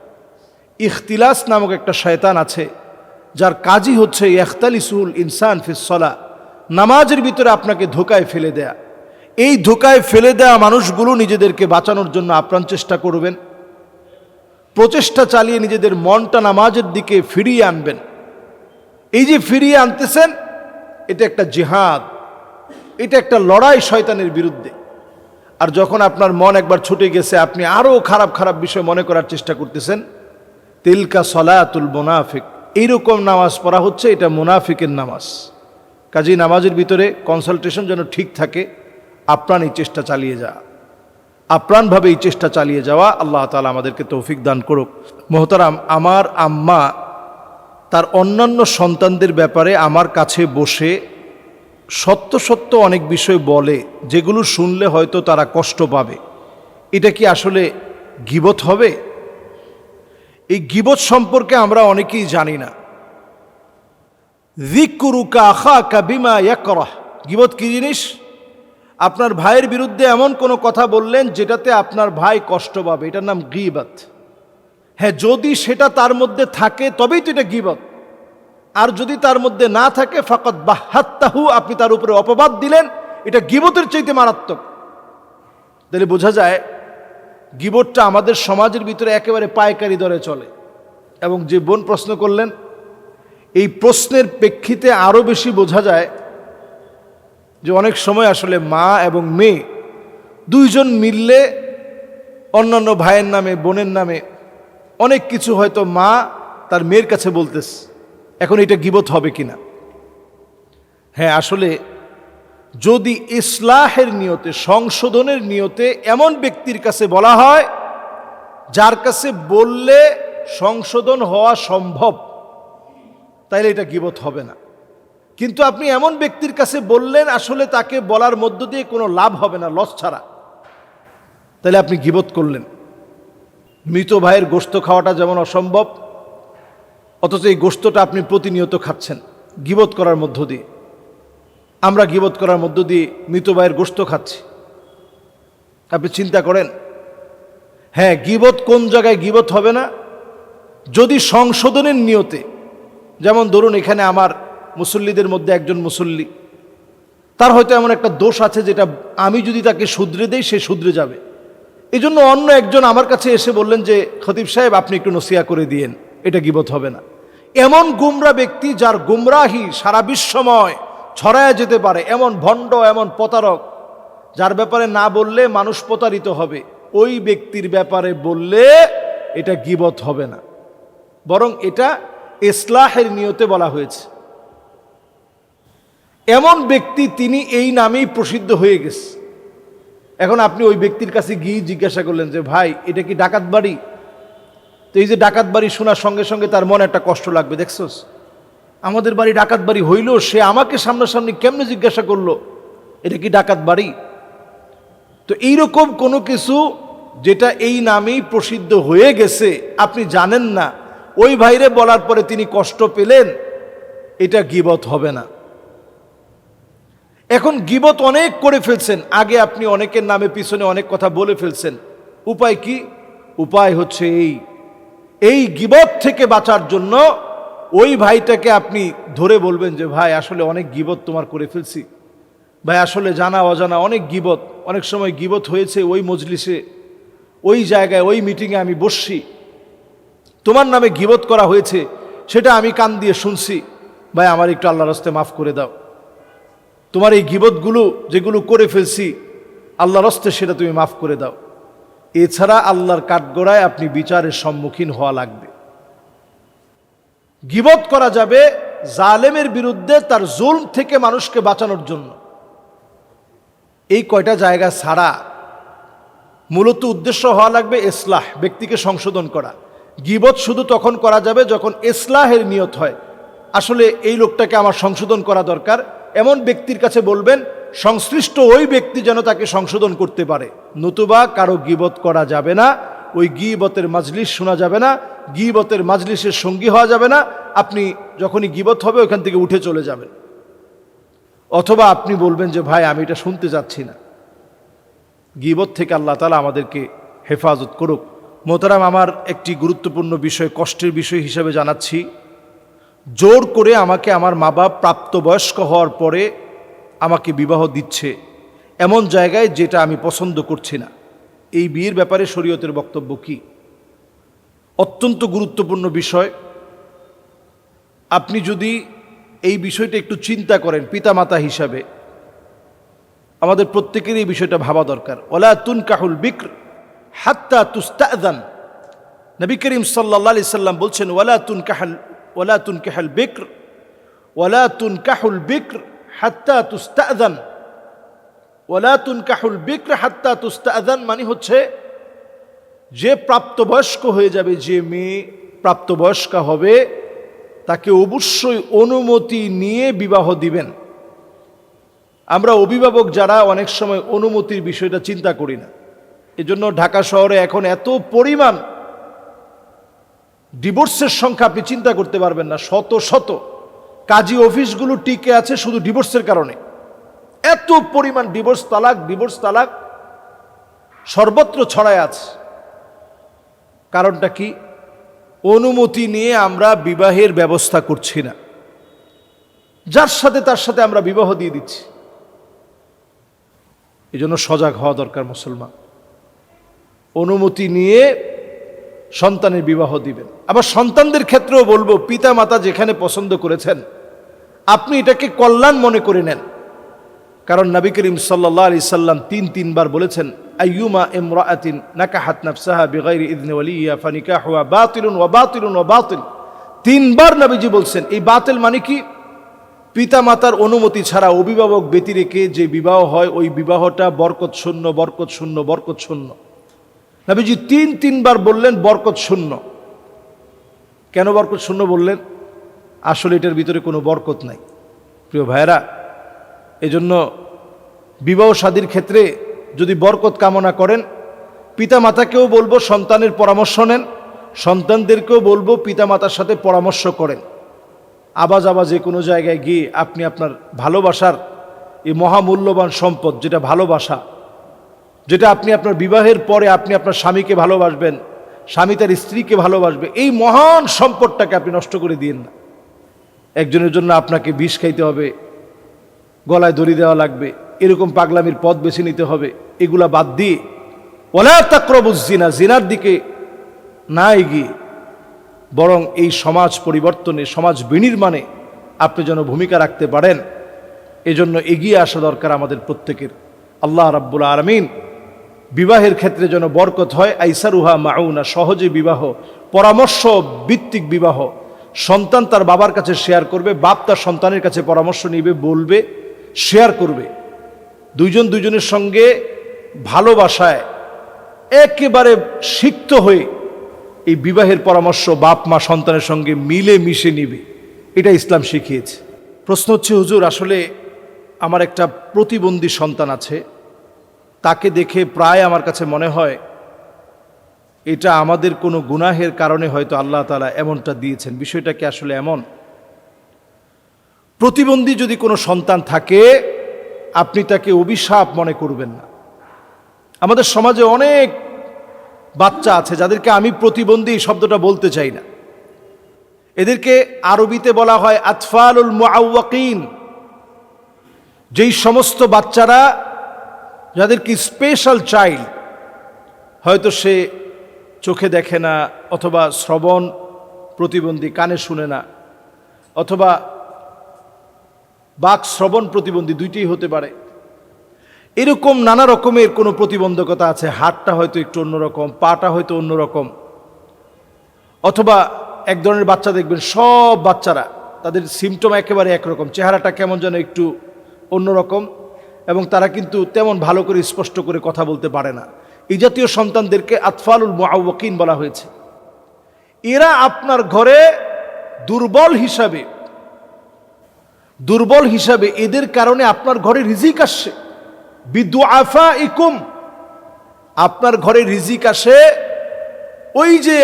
ইখতিলাস নামক একটা শয়তান আছে, যার কাজই হচ্ছে ইখতালিসুল ইনসান ফিস সালাহ, নামাজের ভিতরে আপনাকে ধোকায় ফেলে দেয়া। এই ধোকায় ফেলে দেয়া মানুষগুলো নিজেদেরকে বাঁচানোর জন্য আপ্রাণ চেষ্টা করবেন, প্রচেষ্টা চালিয়ে নিজেদের মনটা নামাজের দিকে ফিরিয়ে আনবেন। এই যে ফিরিয়ে আনতেছেন, এটা একটা জিহাদ, এটা একটা লড়াই শয়তানের বিরুদ্ধে। আর যখন আপনার মন একবার ছুটে গেছে, আপনি আরও খারাপ খারাপ বিষয় মনে করার চেষ্টা করতেছেন, তিলকা সলাতুল মুনাফিক, এইরকম নামাজ পড়া হচ্ছে, এটা মুনাফিকের নামাজ। কাজেই নামাজের ভিতরে কনসালটেশন যেন ঠিক থাকে, আপ্রাণ এই চেষ্টা চালিয়ে যাওয়া, আপ্রাণভাবে এই চেষ্টা চালিয়ে যাওয়া। আল্লাহ তাআলা আমাদেরকে তৌফিক দান করুক। মোহতারাম, আমার আম্মা তার অন্যান্য সন্তানদের ব্যাপারে আমার কাছে বসে সত্য সত্য অনেক বিষয় বলে, যেগুলো শুনলে হয়তো তারা কষ্ট পাবে। এটা কি আসলে গীবত হবে? এই গীবত সম্পর্কে আমরা অনেকেই জানি না। যিকরুকা আখাকা বিমা ইয়াকরাহ, গীবত কি জিনিস? আপনার ভাইয়ের বিরুদ্ধে এমন কোনো কথা বললেন যেটাতে আপনার ভাই কষ্ট পাবে, এটার নাম গীবত। হ্যাঁ, যদি সেটা তার মধ্যে থাকে তবেই তো এটা গীবত। আর যদি তার মধ্যে না থাকে, ফাকাত বাহাত্তাহু, আপনি তার উপরে অপবাদ দিলেন, এটা গীবতের চাইতে মারাত্মক। তাহলে বোঝা যায় গীবতটা আমাদের সমাজের ভিতরে একেবারে পায়কারি দরে চলে। এবং যে বোন প্রশ্ন করলেন, এই প্রশ্নের প্রেক্ষিতে আরও বেশি বোঝা যায় যে অনেক সময় আসলে মা এবং মেয়ে দুইজন মিললে অন্যান্য ভাইয়ের নামে, বোনের নামে অনেক কিছু হয়তো মা তার মেয়ের কাছে বলতেছে। এখন এটা গীবত হবে কিনা? হ্যাঁ, আসলে যদি ইসলাহের নিয়তে, সংশোধনের নিয়তে এমন ব্যক্তির কাছে বলা হয় যার কাছে বললে সংশোধন হওয়া সম্ভব, তাইলে এটা গীবত হবে না। কিন্তু আপনি এমন ব্যক্তির কাছে বললেন আসলে তাকে বলার মধ্য দিয়ে কোনো লাভ হবে না, লস ছাড়া, তাহলে আপনি গীবত করলেন। মৃত ভাইয়ের গোশত খাওয়াটা যেমন অসম্ভব, অথচ এই গোশতটা আপনি প্রতিনিয়ত খাচ্ছেন গীবত করার মধ্য দিয়ে। আমরা গীবত করার মধ্য দিয়ে মৃত ভাইয়ের গোশত খাচ্ছি। আপনি চিন্তা করেন, হ্যাঁ, গীবত কোন জায়গায় গীবত হবে না? যদি সংশোধনের নিয়তে, যেমন ধরুন এখানে আমার মুসল্লিদের মধ্যে একজন মুসল্লি, তার হয়তো এমন একটা দোষ আছে যেটা আমি যদি তাকে শুধরে দেই সে শুধরে যাবে, এই জন্য অন্য একজন আমার কাছে এসে বললেন যে খতিব সাহেব আপনি একটু নসিহা করে দিয়েন, এটা গীবত হবে না। এমন গুমরা ব্যক্তি যার গুমরাহি সারা বিশ্বময় ছড়ায় যেতে পারে, এমন ভণ্ড, এমন প্রতারক, যার ব্যাপারে না বললে মানুষ প্রতারিত হবে, ওই ব্যক্তির ব্যাপারে বললে এটা গীবত হবে না, বরং এটা ইসলাহের নিয়তে বলা হয়েছে। এমন ব্যক্তি তিনি এই নামেই প্রসিদ্ধ হয়ে গেছে। এখন আপনি ওই ব্যক্তির কাছে গিয়ে জিজ্ঞাসা করলেন যে ভাই এটা কি ডাকাত বাড়ি? তো এই যে ডাকাত বাড়ি শোনার সঙ্গে সঙ্গে তার মনে একটা কষ্ট লাগবে, দেখছস আমাদের বাড়ি ডাকাত বাড়ি হইল, সে আমাকে সামনাসামনি কেমনে জিজ্ঞাসা করলো এটা কি ডাকাত বাড়ি? তো এইরকম কোনো কিছু যেটা এই নামেই প্রসিদ্ধ হয়ে গেছে, আপনি জানেন না, ওই ভাইরে বলার পরে তিনি কষ্ট পেলেন, এটা গীবত হবে না। এখন গীবত অনেক করে ফেলছেন, আগে আপনি অনেকের নামে পিছনে অনেক কথা বলে ফেলছেন। উপায় কি? উপায় হচ্ছে এই গীবত থেকে বাঁচার জন্য ওই ভাইটাকে আপনি ধরে বলবেন যে ভাই আসলে অনেক গীবত তোমার করে ফেলছি, ভাই আসলে জানা অজানা অনেক গীবত, অনেক সময় গীবত হয়েছে ওই মজলিসে, ওই জায়গায়, ওই মিটিংয়ে আমি বসছি, তোমার নামে গীবত করা হয়েছে, সেটা আমি কান দিয়ে শুনছি, ভাই আমার একটু আল্লাহর রাস্তায় মাফ করে দাও, তোমার এই গীবতগুলো যেগুলো করে ফেলছি আল্লাহর রাস্তায় সেটা তুমি মাফ করে দাও। এছাড়া আল্লাহর কাঠগড়ায় আপনি বিচারের সম্মুখীন হওয়া লাগবে। গীবত করা যাবে জালেমের বিরুদ্ধে তার জুলম থেকে মানুষকে বাঁচানোর জন্য। এই কয়টা জায়গা ছাড়া মূলত উদ্দেশ্য হওয়া লাগবে ইসলাহ, ব্যক্তিকে সংশোধন করা। গীবত শুধু তখন করা যাবে যখন ইসলাহের নিয়ত হয়, আসলে এই লোকটাকে আমার সংশোধন করা দরকার, এমন ব্যক্তির কাছে বলবেন সংশ্লিষ্ট ওই ব্যক্তি যেন তাকে সংশোধন করতে পারে, নতুবা কারো গীবত করা যাবে না, ওই গীবতের মাজলিস শোনা যাবে না, গীবতের মাজলিসের সঙ্গী হওয়া যাবে না। আপনি যখনই গীবত হবে ওখান থেকে উঠে চলে যাবেন। অথবা আপনি বলবেন যে ভাই আমি এটা শুনতে যাচ্ছি না। গীবত থেকে আল্লাহ তাআলা আমাদেরকে হেফাজত করুক। মোহতারাম, আমার একটি গুরুত্বপূর্ণ বিষয়, কষ্টের বিষয় হিসেবে জানাচ্ছি, জোর করে আমাকে আমার মা বাপ প্রাপ্তবয়স্ক হওয়ার পরে আমাকে বিবাহ দিচ্ছে এমন জায়গায়, যেটা আমি পছন্দ করছি না। এই বিয়ের ব্যাপারে শরীয়তের বক্তব্য কি? অত্যন্ত গুরুত্বপূর্ণ বিষয়। আপনি যদি এই বিষয়টা একটু চিন্তা করেন পিতামাতা হিসাবে, আমাদের প্রত্যেকেরই এই বিষয়টা ভাবা দরকার। ওয়ালা তুনকাহুল বিক্র হাত্তা তুস্তাযান। নবী করিম সাল্লাল্লাহু আলাইহি সাল্লাম বলছেন, ওয়ালা তুনকাহুল বিক্র হাত্তা তুস্তাযান। ওয়ালা তুনকাহুল বিক্র হাত্তা তুস্তাযান মানে হচ্ছে, যে প্রাপ্তবয়স্ক হয়ে যাবে, যে মেয়ে প্রাপ্তবয়স্কা হবে, তাকে অবশ্যই অনুমতি নিয়ে বিবাহ দিবেন। আমরা অভিভাবক যারা অনেক সময় অনুমতির বিষয়টা চিন্তা করি না। এজন্য ঢাকা শহরে এখন এত পরিমাণ ডিভোর্সের সংখ্যা আপনি চিন্তা করতে পারবেন না। শত শত কাজী অফিসগুলো টিকে আছে শুধু ডিভোর্সের কারণে। এত পরিমাণ ডিভোর্স তালাক সর্বত্র ছড়ায় আছে। কারণটা কি? অনুমতি নিয়ে আমরা বিবাহের ব্যবস্থা করছি না, যার সাথে তার সাথে আমরা বিবাহ দিয়ে দিচ্ছি। এজন্য সজাগ হওয়া দরকার মুসলমান। অনুমতি নিয়ে সন্তানের বিবাহ দিবেন। আবার সন্তানদের ক্ষেত্রেও বলবো, পিতা মাতা যেখানে পছন্দ করেছেন আপনি এটাকে কল্যাণ মনে করে নেন। কারণ নবী করিম সাল্লাল্লাহু আলাইহি সাল্লাম তিনবার বলেছেন, আইয়ুমা ইমরাআতিন নাকাহাত নাফসাহা বিগাইরি ইযনি ওয়ালিয়্যা ফানিকাহুহা বাতিলুন ওয়া বাতিলুন ওয়া বাতিল। তিনবার নবীজি বলছেন। এই বাতিল মানে কি? পিতা মাতার অনুমতি ছাড়া, অভিভাবক ব্যতি রেখে যে বিবাহ হয়, ওই বিবাহটা বরকত শূন্য। নবীজি তিনবার বললেন বরকত শূন্য। কেন বরকত শূন্য বললেন? আসলে এটার ভিতরে কোনো বরকত নাই প্রিয় ভাইয়েরা। এজন্য বিবাহ শাদীর ক্ষেত্রে যদি বরকত কামনা করেন, পিতা মাতাকেও বলবো সন্তানের পরামর্শ নেন, সন্তানদেরকেও বলবো পিতা মাতার সাথে পরামর্শ করেন। আবাজে কোনো জায়গায় গিয়ে আপনি আপনার ভালোবাসার এই মহামূল্যবান সম্পদ, যেটা ভালোবাসা, যেটা আপনি আপনার বিবাহের পরে আপনি আপনার স্বামীকে ভালোবাসবেন, স্বামী তার স্ত্রীকে ভালোবাসবে, এই মহান সম্পদটাকে আপনি নষ্ট করে দিয়েন না। একজনের জন্য আপনাকে বিষ খাইতে হবে, গলায় দড়ি দেওয়া লাগবে, এরকম পাগলামির পথ বেছে নিতে হবে। এগুলা বাদ দিয়ে ওয়ালা তাকরাবুজ জিনা, জিনার দিকে না এগিয়ে বরং এই সমাজ পরিবর্তনে, সমাজ বিনির্মাণে আপনি যেন ভূমিকা রাখতে পারেন, এজন্য এগিয়ে আসা দরকার আমাদের প্রত্যেকের। আল্লাহ রাব্বুল আলামিন বিবাহের ক্ষেত্রে যেন বরকত হয়। আইসারুহা মাউনা, সহজে বিবাহ, পরামর্শ ভিত্তিক বিবাহ। সন্তান তার বাবার কাছে শেয়ার করবে, বাপ তার সন্তানের কাছে পরামর্শ নিবে, বলবে, শেয়ার করবে। দুজনের সঙ্গে ভালোবাসায় একেবারে সিক্ত হয়ে এই বিবাহের পরামর্শ বাপ মা সন্তানের সঙ্গে মিলে মিশে নিবে। এটা ইসলাম শিখিয়েছে। প্রশ্ন হচ্ছে, হুজুর আসলে আমার একটা প্রতিবন্ধী সন্তান আছে, তাকে দেখে প্রায় আমার কাছে মনে হয় এটা আমাদের কোনো গুনাহের কারণে হয়তো আল্লাহ তাআলা এমনটা দিয়েছেন। বিষয়টা কি আসলে এমন? প্রতিবন্ধী যদি কোনো সন্তান থাকে, আপনি তাকে অভিশাপ মনে করবেন না। আমাদের সমাজে অনেক বাচ্চা আছে যাদেরকে আমি প্রতিবন্ধী এই শব্দটা বলতে চাই না। এদেরকে আরবিতে বলা হয় আতফালুল মুআওয়াকিন। যেই সমস্ত বাচ্চারা, যাদেরকে স্পেশাল চাইল্ড, হয়তো সে চোখে দেখে না, অথবা শ্রবণ প্রতিবন্ধী, কানে শুনে না, অথবা বাক শ্রবণ প্রতিবন্ধী, দুইটাই হতে পারে। এরকম নানা রকমের কোনো প্রতিবন্ধকতা আছে। হাতটা হয়তো একটু অন্যরকম, পাটা হয়তো অন্যরকম, অথবা এক ধরনের বাচ্চা দেখবেন, সব বাচ্চারা তাদের সিমটম একেবারে একরকম, চেহারাটা কেমন যেন একটু অন্যরকম, এবং তারা কিন্তু তেমন ভালো করে স্পষ্ট করে কথা বলতে পারে না। এই জাতীয় সন্তানদেরকে আতফালুল মুআওয়াকিন বলা হয়েছে। এরা আপনার ঘরে দুর্বল হিসাবে এদের কারণে আপনার ঘরে রিজিক আসছে। বিদুআফাইকুম, আপনার ঘরে রিজিক আসে। ওই যে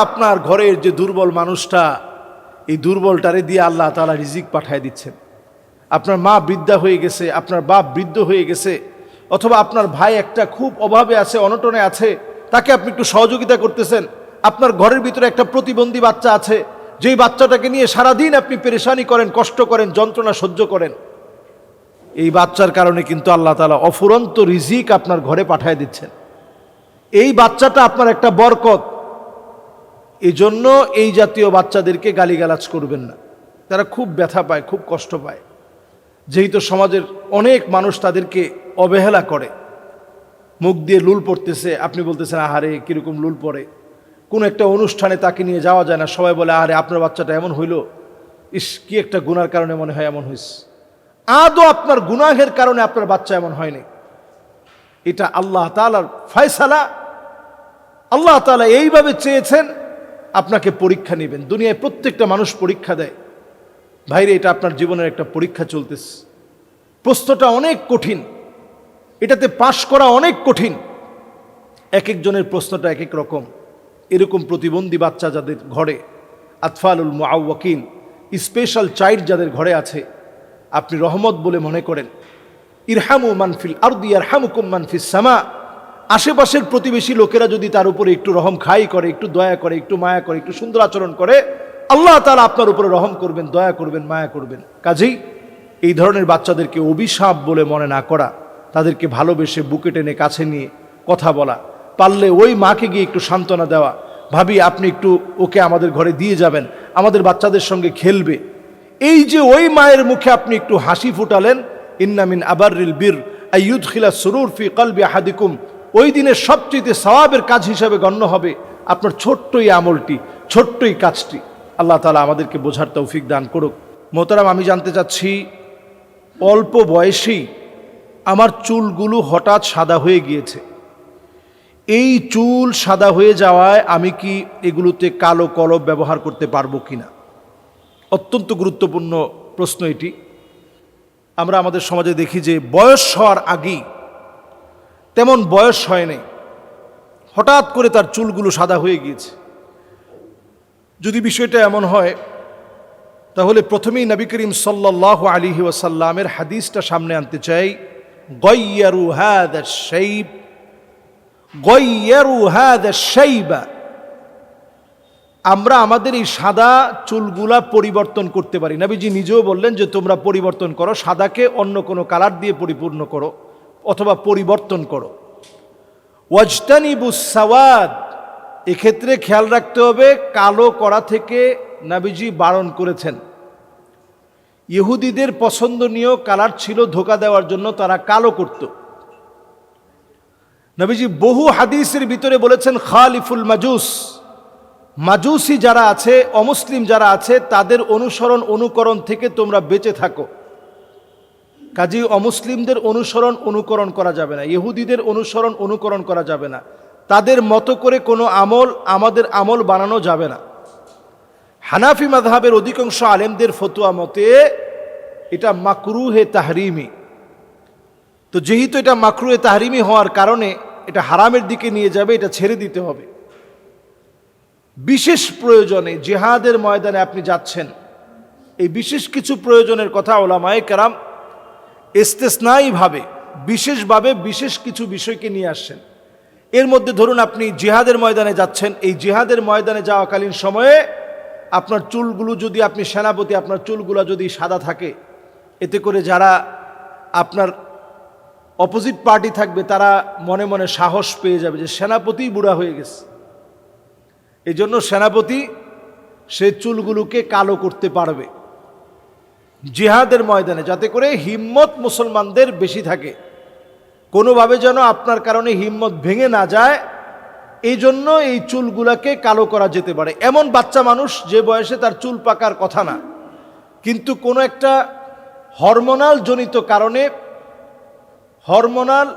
আপনার ঘরের যে দুর্বল মানুষটা, এই দুর্বলটারে দিয়ে আল্লাহ তাআলা রিজিক পাঠায় দিচ্ছেন। আপনার মা বৃদ্ধা হয়ে গেছে, আপনার বাপ বৃদ্ধ হয়ে গেছে, অথবা আপনার ভাই একটা খুব অভাবে আছে, অনটনে আছে, তাকে আপনি একটু সহযোগিতা করতেছেন। আপনার ঘরের ভিতরে একটা প্রতিবন্ধী বাচ্চা আছে, যেই বাচ্চাটাকে নিয়ে সারাদিন আপনি পেরেশানি করেন, কষ্ট করেন, যন্ত্রণা সহ্য করেন। এই বাচ্চার কারণে কিন্তু আল্লাহ তাআলা অফুরন্ত রিজিক আপনার ঘরে পাঠিয়ে দিচ্ছেন। এই বাচ্চাটা আপনার একটা বরকত। এই জন্য এই জাতীয় বাচ্চাদেরকে গালিগালাজ করবেন না। তারা খুব ব্যথা পায়, খুব কষ্ট পায়, যেহেতু সমাজের অনেক মানুষ তাদেরকে অবহেলা করে। মুখ দিয়ে লুল পড়তেছে, আপনি বলতেছেন আহারে কিরকম লুল পড়ে। কোন একটা অনুষ্ঠানে তাকে নিয়ে যাওয়া যায় না, সবাই বলে আরে আপনার বাচ্চাটা এমন হইল, ইস কি একটা গুনার কারণে মনে হয় এমন হয়েছে। আদৌ আপনার গুনাহের কারণে আপনার বাচ্চা এমন হয়নি, এটা আল্লাহ তাআলার ফয়সালা। আল্লাহ তাআলা এইভাবে চেয়েছেন আপনাকে পরীক্ষা নেবেন। দুনিয়ায় প্রত্যেকটা মানুষ পরীক্ষা দেয়। ভাইরে, এটা আপনার জীবনের একটা পরীক্ষা চলতেছে। প্রশ্নটা অনেক কঠিন, এটাতে পাশ করা অনেক কঠিন। এক একজনের প্রশ্নটা এক এক রকম। এরকম প্রতিবন্ধী বাচ্চা যাদের ঘরে, আতফালুল মুআওয়াকিন, স্পেশাল চাইল্ড যাদের ঘরে আছে, আপনি রহমত বলে মনে করেন। ইরহামু মানফিল আরদি ইয়ারহামুকুম মানফিস সামা। আশেপাশের প্রতিবেশী লোকেরা যদি তার উপরে একটু রহম খাই করে, একটু দয়া করে, একটু মায়া করে, একটু সুন্দর আচরণ করে, আল্লাহ তাআলা আপনার উপরে রহম করবেন, দয়া করবেন, মায়া করবেন। কাজেই এই ধরনের বাচ্চাদেরকে অভিশাপ বলে মনে না করা, তাদেরকে ভালোবেসে বুকে টেনে কাছে নিয়ে কথা বলা, পারলে ওই মাকে গিয়ে একটু সান্ত্বনা দেওয়া, ভাবি আপনি একটু ওকে আমাদের ঘরে দিয়ে যাবেন, আমাদের বাচ্চাদের সঙ্গে খেলবে। এই যে ওই মায়ের মুখে আপনি একটু হাসি ফুটালেন, ইন্না মিন আবাররিল বীর আইয়ুদখিলা সুরুর ফি কলবি আহাদিকুম, ওই দিনের সবচেয়ে সওয়াবের কাজ হিসাবে গণ্য হবে আপনার ছোট্ট এই আমলটি, ছোট্ট এই কাজটি। আল্লাহ তাআলা আমাদেরকে বোঝার তৌফিক দান করুক। মোহতারাম, আমি জানতে চাচ্ছি, অল্প বয়সেই আমার চুলগুলো হঠাৎ সাদা হয়ে গিয়েছে। এই চুল সাদা হয়ে যাওয়ায় আমি কি এগুলোতে কালো কলম ব্যবহার করতে পারবো কিনা? অত্যন্ত গুরুত্বপূর্ণ প্রশ্ন এটি। আমরা আমাদের সমাজে দেখি যে বয়স হওয়ার আগেই, তেমন বয়স হয়নি, হঠাৎ করে তার চুলগুলো সাদা হয়ে গিয়েছে। যদি বিষয়টা এমন হয়, তাহলে প্রথমেই নবী করিম সাল্লাল্লাহু আলাইহি ওয়াসাল্লামের হাদিসটা সামনে আনতে চাই। গায়্যারু হাযা শাইব, গায়্যারু হাযা শাইবা। আমরা আমাদের এই সাদা চুলগুলা পরিবর্তন করতে পারি। নবীজি নিজেও বললেন যে তোমরা পরিবর্তন করো, সাদাকে অন্য কোনো কালার দিয়ে পরিপূর্ণ করো অথবা পরিবর্তন করো। ওয়াজতানিবুস সাওয়াদ, এক্ষেত্রে খেয়াল রাখতে হবে কালো করা থেকে নবীজি বারণ করেছেন। ইহুদিদের পছন্দনীয় কালার ছিল ধোঁকা দেওয়ার জন্য, তারা কালো করত। নবীজি বহু হাদিসের ভিতরে বলেছেন খালিফুল মাজুস, মাজুসি যারা আছে, অমুসলিম যারা আছে, তাদের অনুসরণ অনুকরণ থেকে তোমরা বেঁচে থাকো। কাজেই অমুসলিমদের অনুসরণ অনুকরণ করা যাবে না, ইহুদিদের অনুসরণ অনুকরণ করা যাবে না, তাদের মতো করে কোনো আমল আমাদের আমল বানানো যাবে না। হানাফি মাযহাবের অধিকাংশ আলেমদের ফতোয়া মতে এটা মাকরুহে তাহরিমি। তো যেহেতু এটা মাকরুহে তাহরিমি হওয়ার কারণে এটা হারামের দিকে নিয়ে যাবে, এটা ছেড়ে দিতে হবে। বিশেষ প্রয়োজনে জিহাদের ময়দানে আপনি যাচ্ছেন, এই বিশেষ কিছু প্রয়োজনের কথা উলামায়ে কেরাম ইস্তেসনাইভাবে, বিশেষভাবে বিশেষ কিছু বিষয়কে নিয়ে আসছেন। এর মধ্যে ধরুন আপনি জিহাদের ময়দানে যাচ্ছেন, এই জিহাদের ময়দানে যাওয়াকালীন সময়ে আপনার চুলগুলো যদি, আপনি সেনাপতি, আপনার চুলগুলো যদি সাদা থাকে, এতে করে যারা আপনার অপোজিট পার্টি থাকবে তারা মনে মনে সাহস পেয়ে যাবে যে সেনাপতিই বুড়া হয়ে গেছে। এই জন্য সেনাপতি সে চুলগুলোকে কালো করতে পারবে জিহাদের ময়দানে, যাতে করে হিম্মত মুসলমানদের বেশি থাকে, কোনোভাবে যেন আপনার কারণে হিম্মত ভেঙে না যায়। এই জন্য এই চুলগুলাকে কালো করা যেতে পারে। এমন বাচ্চা মানুষ যে বয়সে তার চুল পাকার কথা না, কিন্তু কোনো একটা হরমোনাল জনিত কারণে, হরমোনাল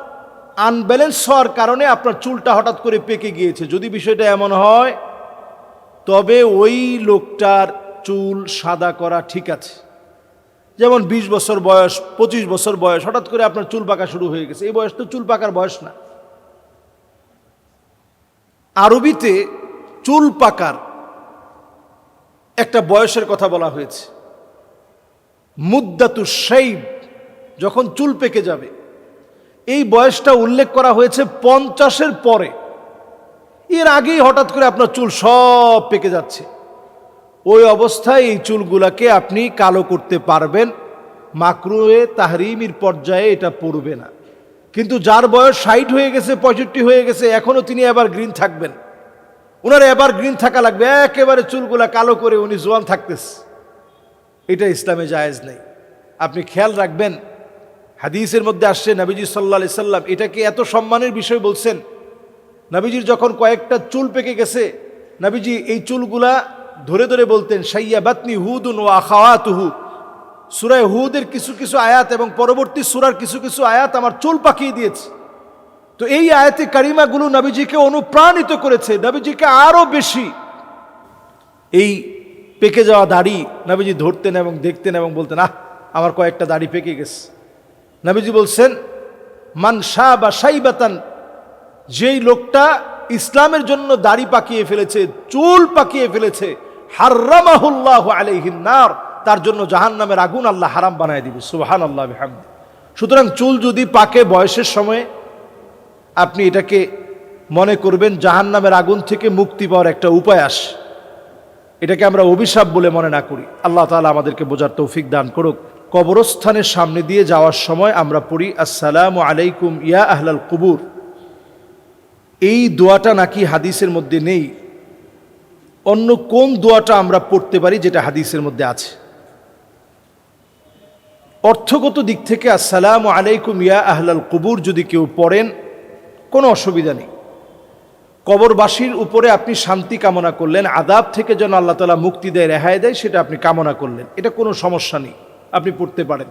আনব্যালেন্স হওয়ার কারণে আপনার চুলটা হঠাৎ করে পেকে গিয়েছে, যদি বিষয়টা এমন হয় তবে ওই লোকটার চুল সাদা করা ঠিক আছে। যেমন 20 বছর বয়স, 25 বছর বয়স, হঠাৎ করে আপনার চুল পাকা শুরু হয়ে গেছে, এই বয়স তো চুল পাকার বয়স না। আরবিতে চুল পাকার একটা বয়সের কথা বলা হয়েছে। মুদ্দাতু শাইব, যখন চুল পেকে যাবে, এই বয়সটা উল্লেখ করা হয়েছে 50-এর পরে। এর আগেই হঠাৎ করে আপনার চুল সব পেকে যাচ্ছে, ওই অবস্থায় এই চুলগুলাকে আপনি কালো করতে পারবেন, মাকরুহে তাহরিমির পর্যায়ে এটা পড়বে না। কিন্তু যার বয়স 60 হয়ে গেছে, 65 হয়ে গেছে, এখনও তিনি এবার গ্রিন থাকবেন, ওনার এবার গ্রিন থাকা লাগবে, একেবারে চুলগুলা কালো করে উনি জোয়ান থাকতেছে, এটা ইসলামে জায়েজ নেই। আপনি খেয়াল রাখবেন, হাদিসের মধ্যে আসছে নবীজি সাল্লাল্লাহু আলাইহি সাল্লাম এটাকে এত সম্মানের বিষয় বলছেন। নবীজির যখন কয়েকটা চুল পেকে গেছে, নবীজি এই চুলগুলা ধরে ধরে বলতেন, শাইয়াবাতনি হুদুন ওয়া আখাওয়াতুহু, সূরা হুদের কিছু কিছু আয়াত এবং পরবর্তী সূরার কিছু কিছু আয়াত আমার চুল পাকিয়ে দিয়েছে। তো এই আয়াতে কারিমাগুলো নবীজিকে অনুপ্রাণিত করেছে, নবীজিকে আরো বেশি এই পেকে যাওয়া দাড়ি নবীজি ধরতেন এবং দেখতেন এবং বলতেন, আমার কয়েকটা দাড়ি পেকে গেছে। নবীজি বলছেন, মান শাবা শাইবাতান, যেই লোকটা ইসলামের জন্য দাড়ি পাকিয়ে ফেলেছে, চুল পাকিয়ে ফেলেছে, হাররামাহুল্লাহু আলাইহিন নার, তার জন্য জাহান্নামের আগুন আল্লাহ হারাম বানায় দিবে। সুবহানাল্লাহ বিহামদি। সুতরাং চুল যদি পাকে বয়সের সময়ে, আপনি এটাকে মনে করবেন জাহান্নামের আগুন থেকে মুক্তি পাওয়ার একটা উপায় আসে, এটাকে আমরা অভিশাপ বলে মনে না করি। আল্লাহ তাআলা আমাদেরকে বোঝার তৌফিক দান করুক। কবরস্থানের সামনে দিয়ে যাওয়ার সময় আমরা পড়ি, আসসালামু আলাইকুম ইয়া আহলাল কুবুর। এই দোয়াটা নাকি হাদিসের মধ্যে নেই। অন্য কোন দোয়াটা আমরা পড়তে পারি যেটা হাদিসের মধ্যে আছে? অর্থগত দিক থেকে আসসালামু আলাইকুম ইয়া আহলাল কুবুর যদি কেউ পড়েন, কোনো অসুবিধা নেই। কবরবাসীর উপরে আপনি শান্তি কামনা করলেন, আযাব থেকে যেন আল্লাহ তাআলা মুক্তি দেয়, রেহাই দেয়, সেটা আপনি কামনা করলেন, এটা কোনো সমস্যা নেই, আপনি পড়তে পারেন।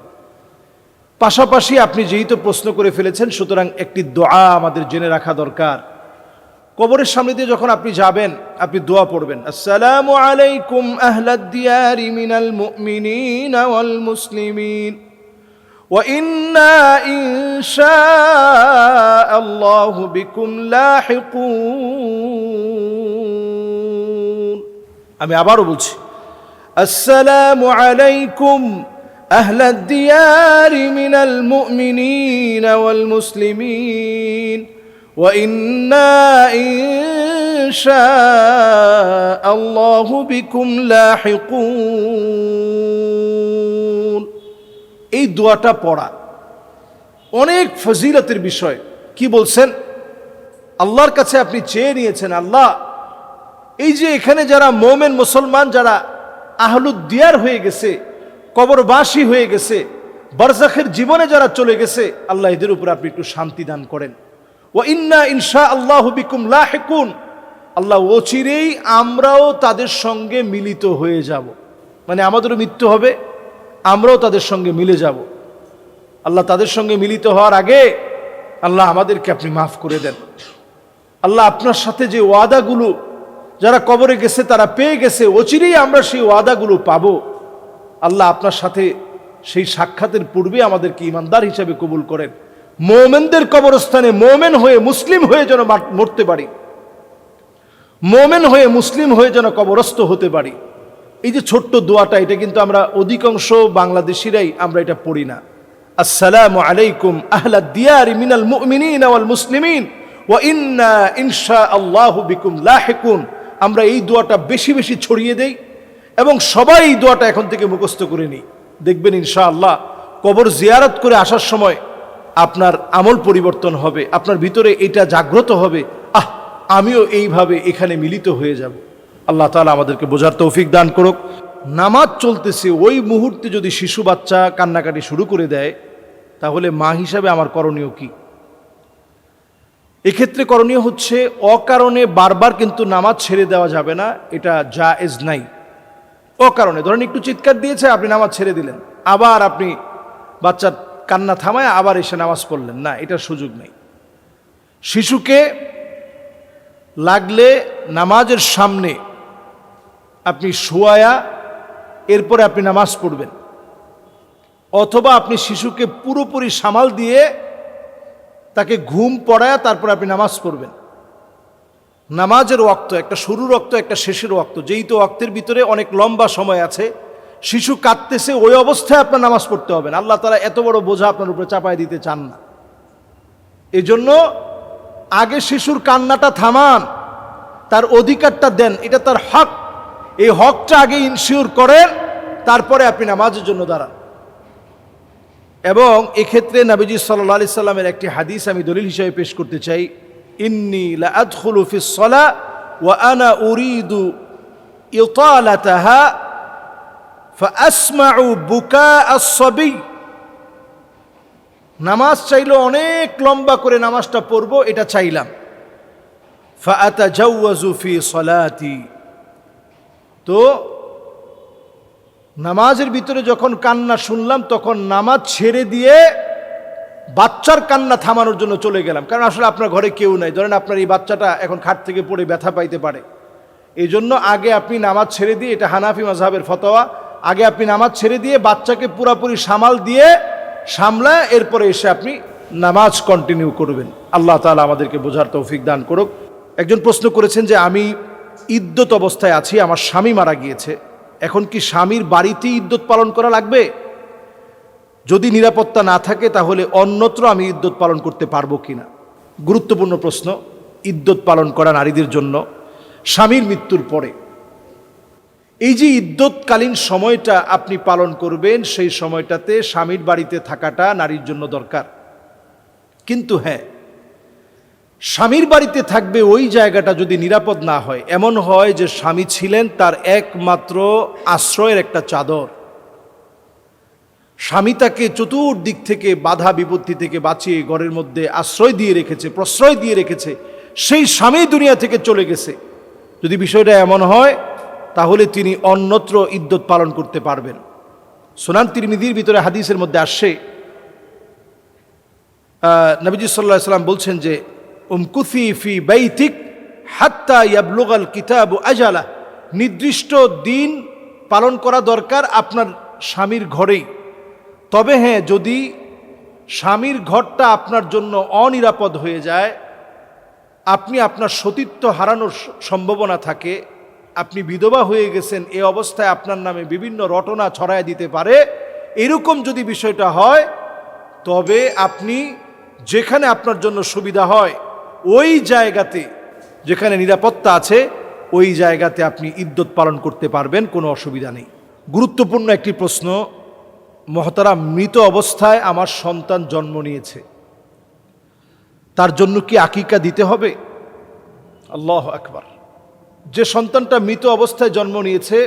পাশাপাশি আপনি যেহেতু প্রশ্ন করে ফেলেছেন, সুতরাং একটি দোয়া আমাদের জেনে রাখা দরকার। কবরের সামনে দিয়ে যখন আপনি যাবেন, আপনি দোয়া পড়বেন, আসসালামু আলাইকুম আহলাদ দিয়ারি মিনাল মুমিনিনা ওয়াল মুসলিমিন ওয়া ইন্না ইনশাআল্লাহু বিকুম লাহিকুন। আমি আবারও বলছি, আসসালামু আলাইকুম আহলাদ দিয়ারি মিনাল মুমিনিনা ওয়াল মুসলিমিন ওয়া ইন্না ইনশাআল্লাহু বিকুম লাহিকুন। এই দোয়াটা পড়া অনেক ফজিলতের বিষয়। কি বলছেন? আল্লাহর কাছে আপনি চেয়ে নিয়েছেন, আল্লাহ এই যে এখানে যারা মোমেন মুসলমান, যারা আহলুদ দিয়ার হয়ে গেছে, কবরবাসী হয়ে গেছে, বারজাখের জীবনে যারা চলে গেছে, আল্লাহ এদের উপর আপনি একটু শান্তি দান করেন। ওয়া ইন্না ইনশাআল্লাহু বিকুম লাহিকুন, আল্লাহ অচিরেই আমরাও তাদের সঙ্গে মিলিত হয়ে যাব, মানে আমাদেরও মৃত্যু হবে, আমরাও তাদের সঙ্গে মিলে যাব। আল্লাহ তাদের সঙ্গে মিলিত হওয়ার আগে আল্লাহ আমাদেরকে আপনি মাফ করে দেন। আল্লাহ আপনার সাথে যে ওয়াদাগুলো যারা কবরে গেছে তারা পেয়ে গেছে, অচিরেই আমরা সেই ওয়াদাগুলো পাবো। আল্লাহ আপনার সাথে সেই সাক্ষাতের পূর্বে আমাদেরকে ইমানদার হিসেবে কবুল করেন। মোমেনদের কবরস্থানে মোমেন হয়ে মুসলিম হয়ে যেন মরতে পারি, মোমেন হয়ে মুসলিম হয়ে যেন কবরস্থ হতে পারি। এই যে ছোট্ট দোয়াটা, এটা কিন্তু আমরা অধিকাংশ বাংলাদেশিরাই আমরা এটা পড়ি না। আসসালামু আলাইকুম আহলাদ দিয়ারি মিনাল মুমিনিনা ওয়াল মুসলিমিন ওয়া ইন্না ইনশাআল্লাহু বিকুম লাহিকুন। আমরা এই দোয়াটা বেশি বেশি ছড়িয়ে দেই এবং সবাই এই দোয়াটা এখন থেকে মুখস্থ করে নিই। দেখবেন ইনশাআল্লাহ কবর জিয়ারত করে আসার সময় আপনার আমল পরিবর্তন হবে, আপনার ভিতরে এটা জাগ্রত হবে, আমিও এইভাবে এখানে মিলিত হয়ে যাব। আল্লাহ তাআলা আমাদেরকে বোঝার তৌফিক দান করুক। নামাজ চলতেছে, ওই মুহূর্তে যদি শিশু বাচ্চা কান্নাকাটি শুরু করে দেয়, তাহলে মা হিসাবে আমার করণীয় কি? এক্ষেত্রে করণীয় হচ্ছে, অকারণে বারবার কিন্তু নামাজ ছেড়ে দেওয়া যাবে না, এটা জায়েজ নাই। অকারণে ধরেন একটু চিৎকার দিয়েছে, আপনি নামাজ ছেড়ে দিলেন, আবার আপনি বাচ্চার কান্না থামায় আবার এসে নামাজ পড়লেন না, এটার সুযোগ নেই। শিশুকে লাগলে নামাজের সামনে আপনি শোয়ায়া এরপরে আপনি নামাজ পড়বেন, অথবা আপনি শিশুকে পুরোপুরি সামাল দিয়ে তাকে ঘুম পড়ায়া তারপর আপনি নামাজ পড়বেন। নামাজের ওয়াক্ত একটা শুরুর ওয়াক্ত, একটা শেষের ওয়াক্ত, যেই তো ওয়াক্তের ভিতরে অনেক লম্বা সময় আছে, শিশু কাঁদতেছে, ওই অবস্থায় আপনার নামাজ পড়তে হবে না। আল্লাহ তাআলা এত বড় বোঝা আপনার উপরে চাপায় দিতে চান না। এজন্য আগে শিশুর কান্নাটা থামান, তার অধিকারটা দেন, এটা তার হক। এই হকটা আগে ইনশিওর করেন, তারপরে আপনি নামাজের জন্য দাঁড়ান। এবং এক্ষেত্রে নবীজি সাল্লাল্লাহু আলাইহি সাল্লামের একটি হাদিস আমি দলিল হিসেবে পেশ করতে চাই। ইন্নী লা আদখুলু ফিস সালাহ ওয়া আনা উরিদু ইতালাতাহা ফাআসমাউ বুকা আস-সাবী। নামাজ চাইলো অনেক লম্বা করে নামাজটা পড়বো, এটা চাইলাম। ফাআতাজাওয়াজু ফি সালাতি, তো নামাজের ভিতরে যখন কান্না শুনলাম তখন নামাজ ছেড়ে দিয়ে বাচ্চার কান্না থামানোর জন্য চলে গেলাম। কারণ আসলে আপনার ঘরে কেউ নাই, ধরেন আপনার এই বাচ্চাটা এখন খাট থেকে পড়ে ব্যথা পাইতে পারে, এই জন্য আগে আপনি নামাজ ছেড়ে দিয়ে, এটা হানাফি মাযহাবের ফতোয়া, আগে আপনি নামাজ ছেড়ে দিয়ে বাচ্চাকে পুরাপুরি সামলায় এরপরে এসে আপনি নামাজ কন্টিনিউ করবেন। আল্লাহ তাআলা আমাদেরকে বোঝার তৌফিক দান করুক। একজন প্রশ্ন করেছেন যে আমি ইদ্যত অবস্থায় আছি, আমার স্বামী মারা গিয়েছে, এখন কি স্বামীর বাড়িতেই ইদ্যত পালন করা লাগবে? যদি নিরাপত্তা না থাকে তাহলে অন্যত্র আমি ইদ্যত পালন করতে পারবো কিনা? গুরুত্বপূর্ণ প্রশ্ন। ইদ্যত পালন করা নারীদের জন্য স্বামীর মৃত্যুর পরে, এই যে ইদ্যতকালীন সময়টা আপনি পালন করবেন, সেই সময়টাতে স্বামীর বাড়িতে থাকাটা নারীর জন্য দরকার। কিন্তু হ্যাঁ, স্বামীর বাড়িতে থাকবে ওই জায়গাটা যদি নিরাপদ না হয়, এমন হয় যে স্বামী ছিলেন তার একমাত্র আশ্রয়ের একটা চাদর, স্বামী তাকে চতুর্দিক থেকে বাধা বিপত্তি থেকে বাঁচিয়ে ঘরের মধ্যে আশ্রয় দিয়ে রেখেছে, প্রশ্রয় দিয়ে রেখেছে, সেই স্বামী দুনিয়া থেকে চলে গেছে, যদি বিষয়টা এমন হয় তাহলে তিনি অন্যত্র ইদ্যত পালন করতে পারবেন। সুনান তিরমিজির ভিতরে হাদিসের মধ্যে আসছে, নবীজি সাল্লাল্লাহু আলাইহি ওয়াসাল্লাম বলছেন যে উমকুসি ফি বাইতিক হাত্তা ইয়াবলুগাল কিতাবু আজালা, নির্দিষ্ট দিন পালন করা দরকার আপনার স্বামীর ঘরেই। তবে হ্যাঁ, যদি স্বামীর ঘরটা আপনার জন্য অনিরাপদ হয়ে যায়, আপনি আপনার সতীত্ব হারানোর সম্ভাবনা থাকে, আপনি বিধবা হয়ে গেছেন, এই অবস্থায় আপনার নামে বিভিন্ন রটনা ছড়ায় দিতে পারে, এরকম যদি বিষয়টা হয়, তবে আপনি যেখানে আপনার জন্য সুবিধা হয় ওই জায়গাতে, যেখানে নিরাপত্তা আছে ওই জায়গাতে আপনি ইদ্যত পালন করতে পারবেন, কোনো অসুবিধা নেই। গুরুত্বপূর্ণ একটি প্রশ্ন, মহতারাম, মৃত অবস্থায় আমার সন্তান জন্ম নিয়েছে, তার জন্য কি আকিকা দিতে হবে? আল্লাহু আকবার। যে সন্তানটা মৃত অবস্থায় জন্ম নিয়েছে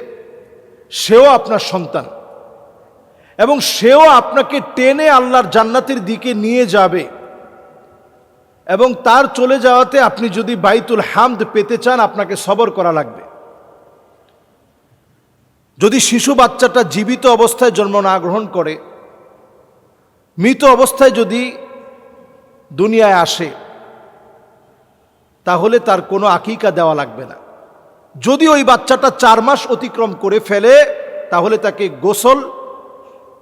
সেও আপনার সন্তান, এবং সেও আপনাকে টেনে আল্লাহর জান্নাতের দিকে নিয়ে যাবে, এবং তার চলে যাওয়াতে আপনি যদি বাইতুল হামদ পেতে চান আপনাকে সবর করা লাগবে। যদি শিশু বাচ্চাটা জীবিত অবস্থায় জন্ম না গ্রহণ করে, মৃত অবস্থায় যদি দুনিয়ায় আসে, তাহলে তার কোনো আকিকা দেওয়া লাগবে না। যদি ওই বাচ্চাটা 4 মাস অতিক্রম করে ফেলে, তাহলে তাকে গোসল,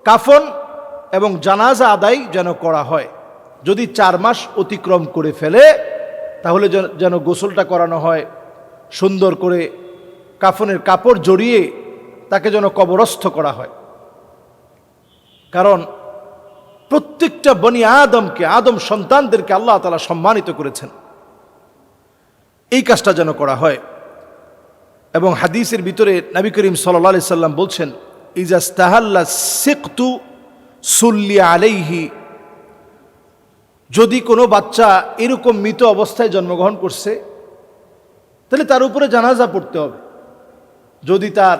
কাফন এবং জানাজা আদায় যেন করা হয়। যদি 4 মাস অতিক্রম করে ফেলে তাহলে যেন গোসলটা করানো হয়, সুন্দর করে কাফনের কাপড় জড়িয়ে তাকে যেন কবরস্থ করা হয়। কারণ প্রত্যেকটা বনি আদমকে, আদম সন্তানদেরকে আল্লাহ তাআলা সম্মানিত করেছেন, এই কাজটা যেন করা হয়। এবং হাদিসের ভিতরে নবী করিম সাল্লাল্লাহু আলাইহি সাল্লাম বলছেন, ইজা ইস্তাহাল্লা সিকতু সুল্লি আলাইহি, যদি কোনো বাচ্চা এরকম মৃত অবস্থায় জন্মগ্রহণ করছে তাহলে তার উপরে জানাজা পড়তে হবে। যদি তার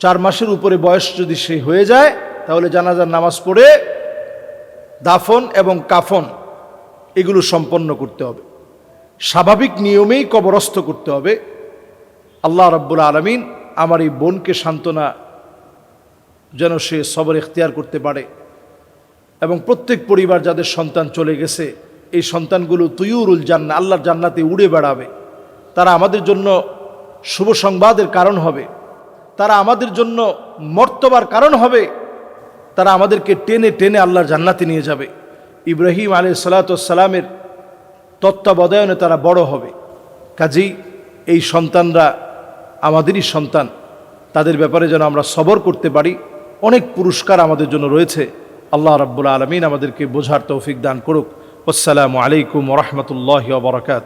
4 মাসের উপরে বয়স যদি সে হয়ে যায়, তাহলে জানাজার নামাজ পড়ে দাফন এবং কাফন এগুলো সম্পন্ন করতে হবে, স্বাভাবিক নিয়মেই কবরস্থ করতে হবে। আল্লাহ রাব্বুল আলামিন আমার এই বোনকে সান্ত্বনা যেন সে সবর ইখতিয়ার করতে পারে, এবং প্রত্যেক পরিবার যাদের সন্তান চলে গেছে, এই সন্তানগুলো তুয়ুরুল জান্নাহ, আল্লাহর জান্নাতে উড়ে বেড়াবে, তারা আমাদের জন্য শুভ সংবাদের কারণ হবে, তারা আমাদের জন্য মর্তবার কারণ হবে, তারা আমাদেরকে টেনে টেনে আল্লাহর জান্নাতে নিয়ে যাবে। ইব্রাহিম আলাইহিস সালাতু ওয়াস সালামের তত্ত্বাবধানে তারা বড় হবে। কাজেই এই সন্তানরা আমাদেরই সন্তান, তাদের ব্যাপারে যেন আমরা সবর করতে পারি। অনেক পুরস্কার আমাদের জন্য রয়েছে। আল্লাহ রাব্বুল আলামিন আমাদেরকে বোঝার তৌফিক দান করুক। আসসালামু আলাইকুম ওয়া রাহমাতুল্লাহি ওয়া বারাকাতুহু।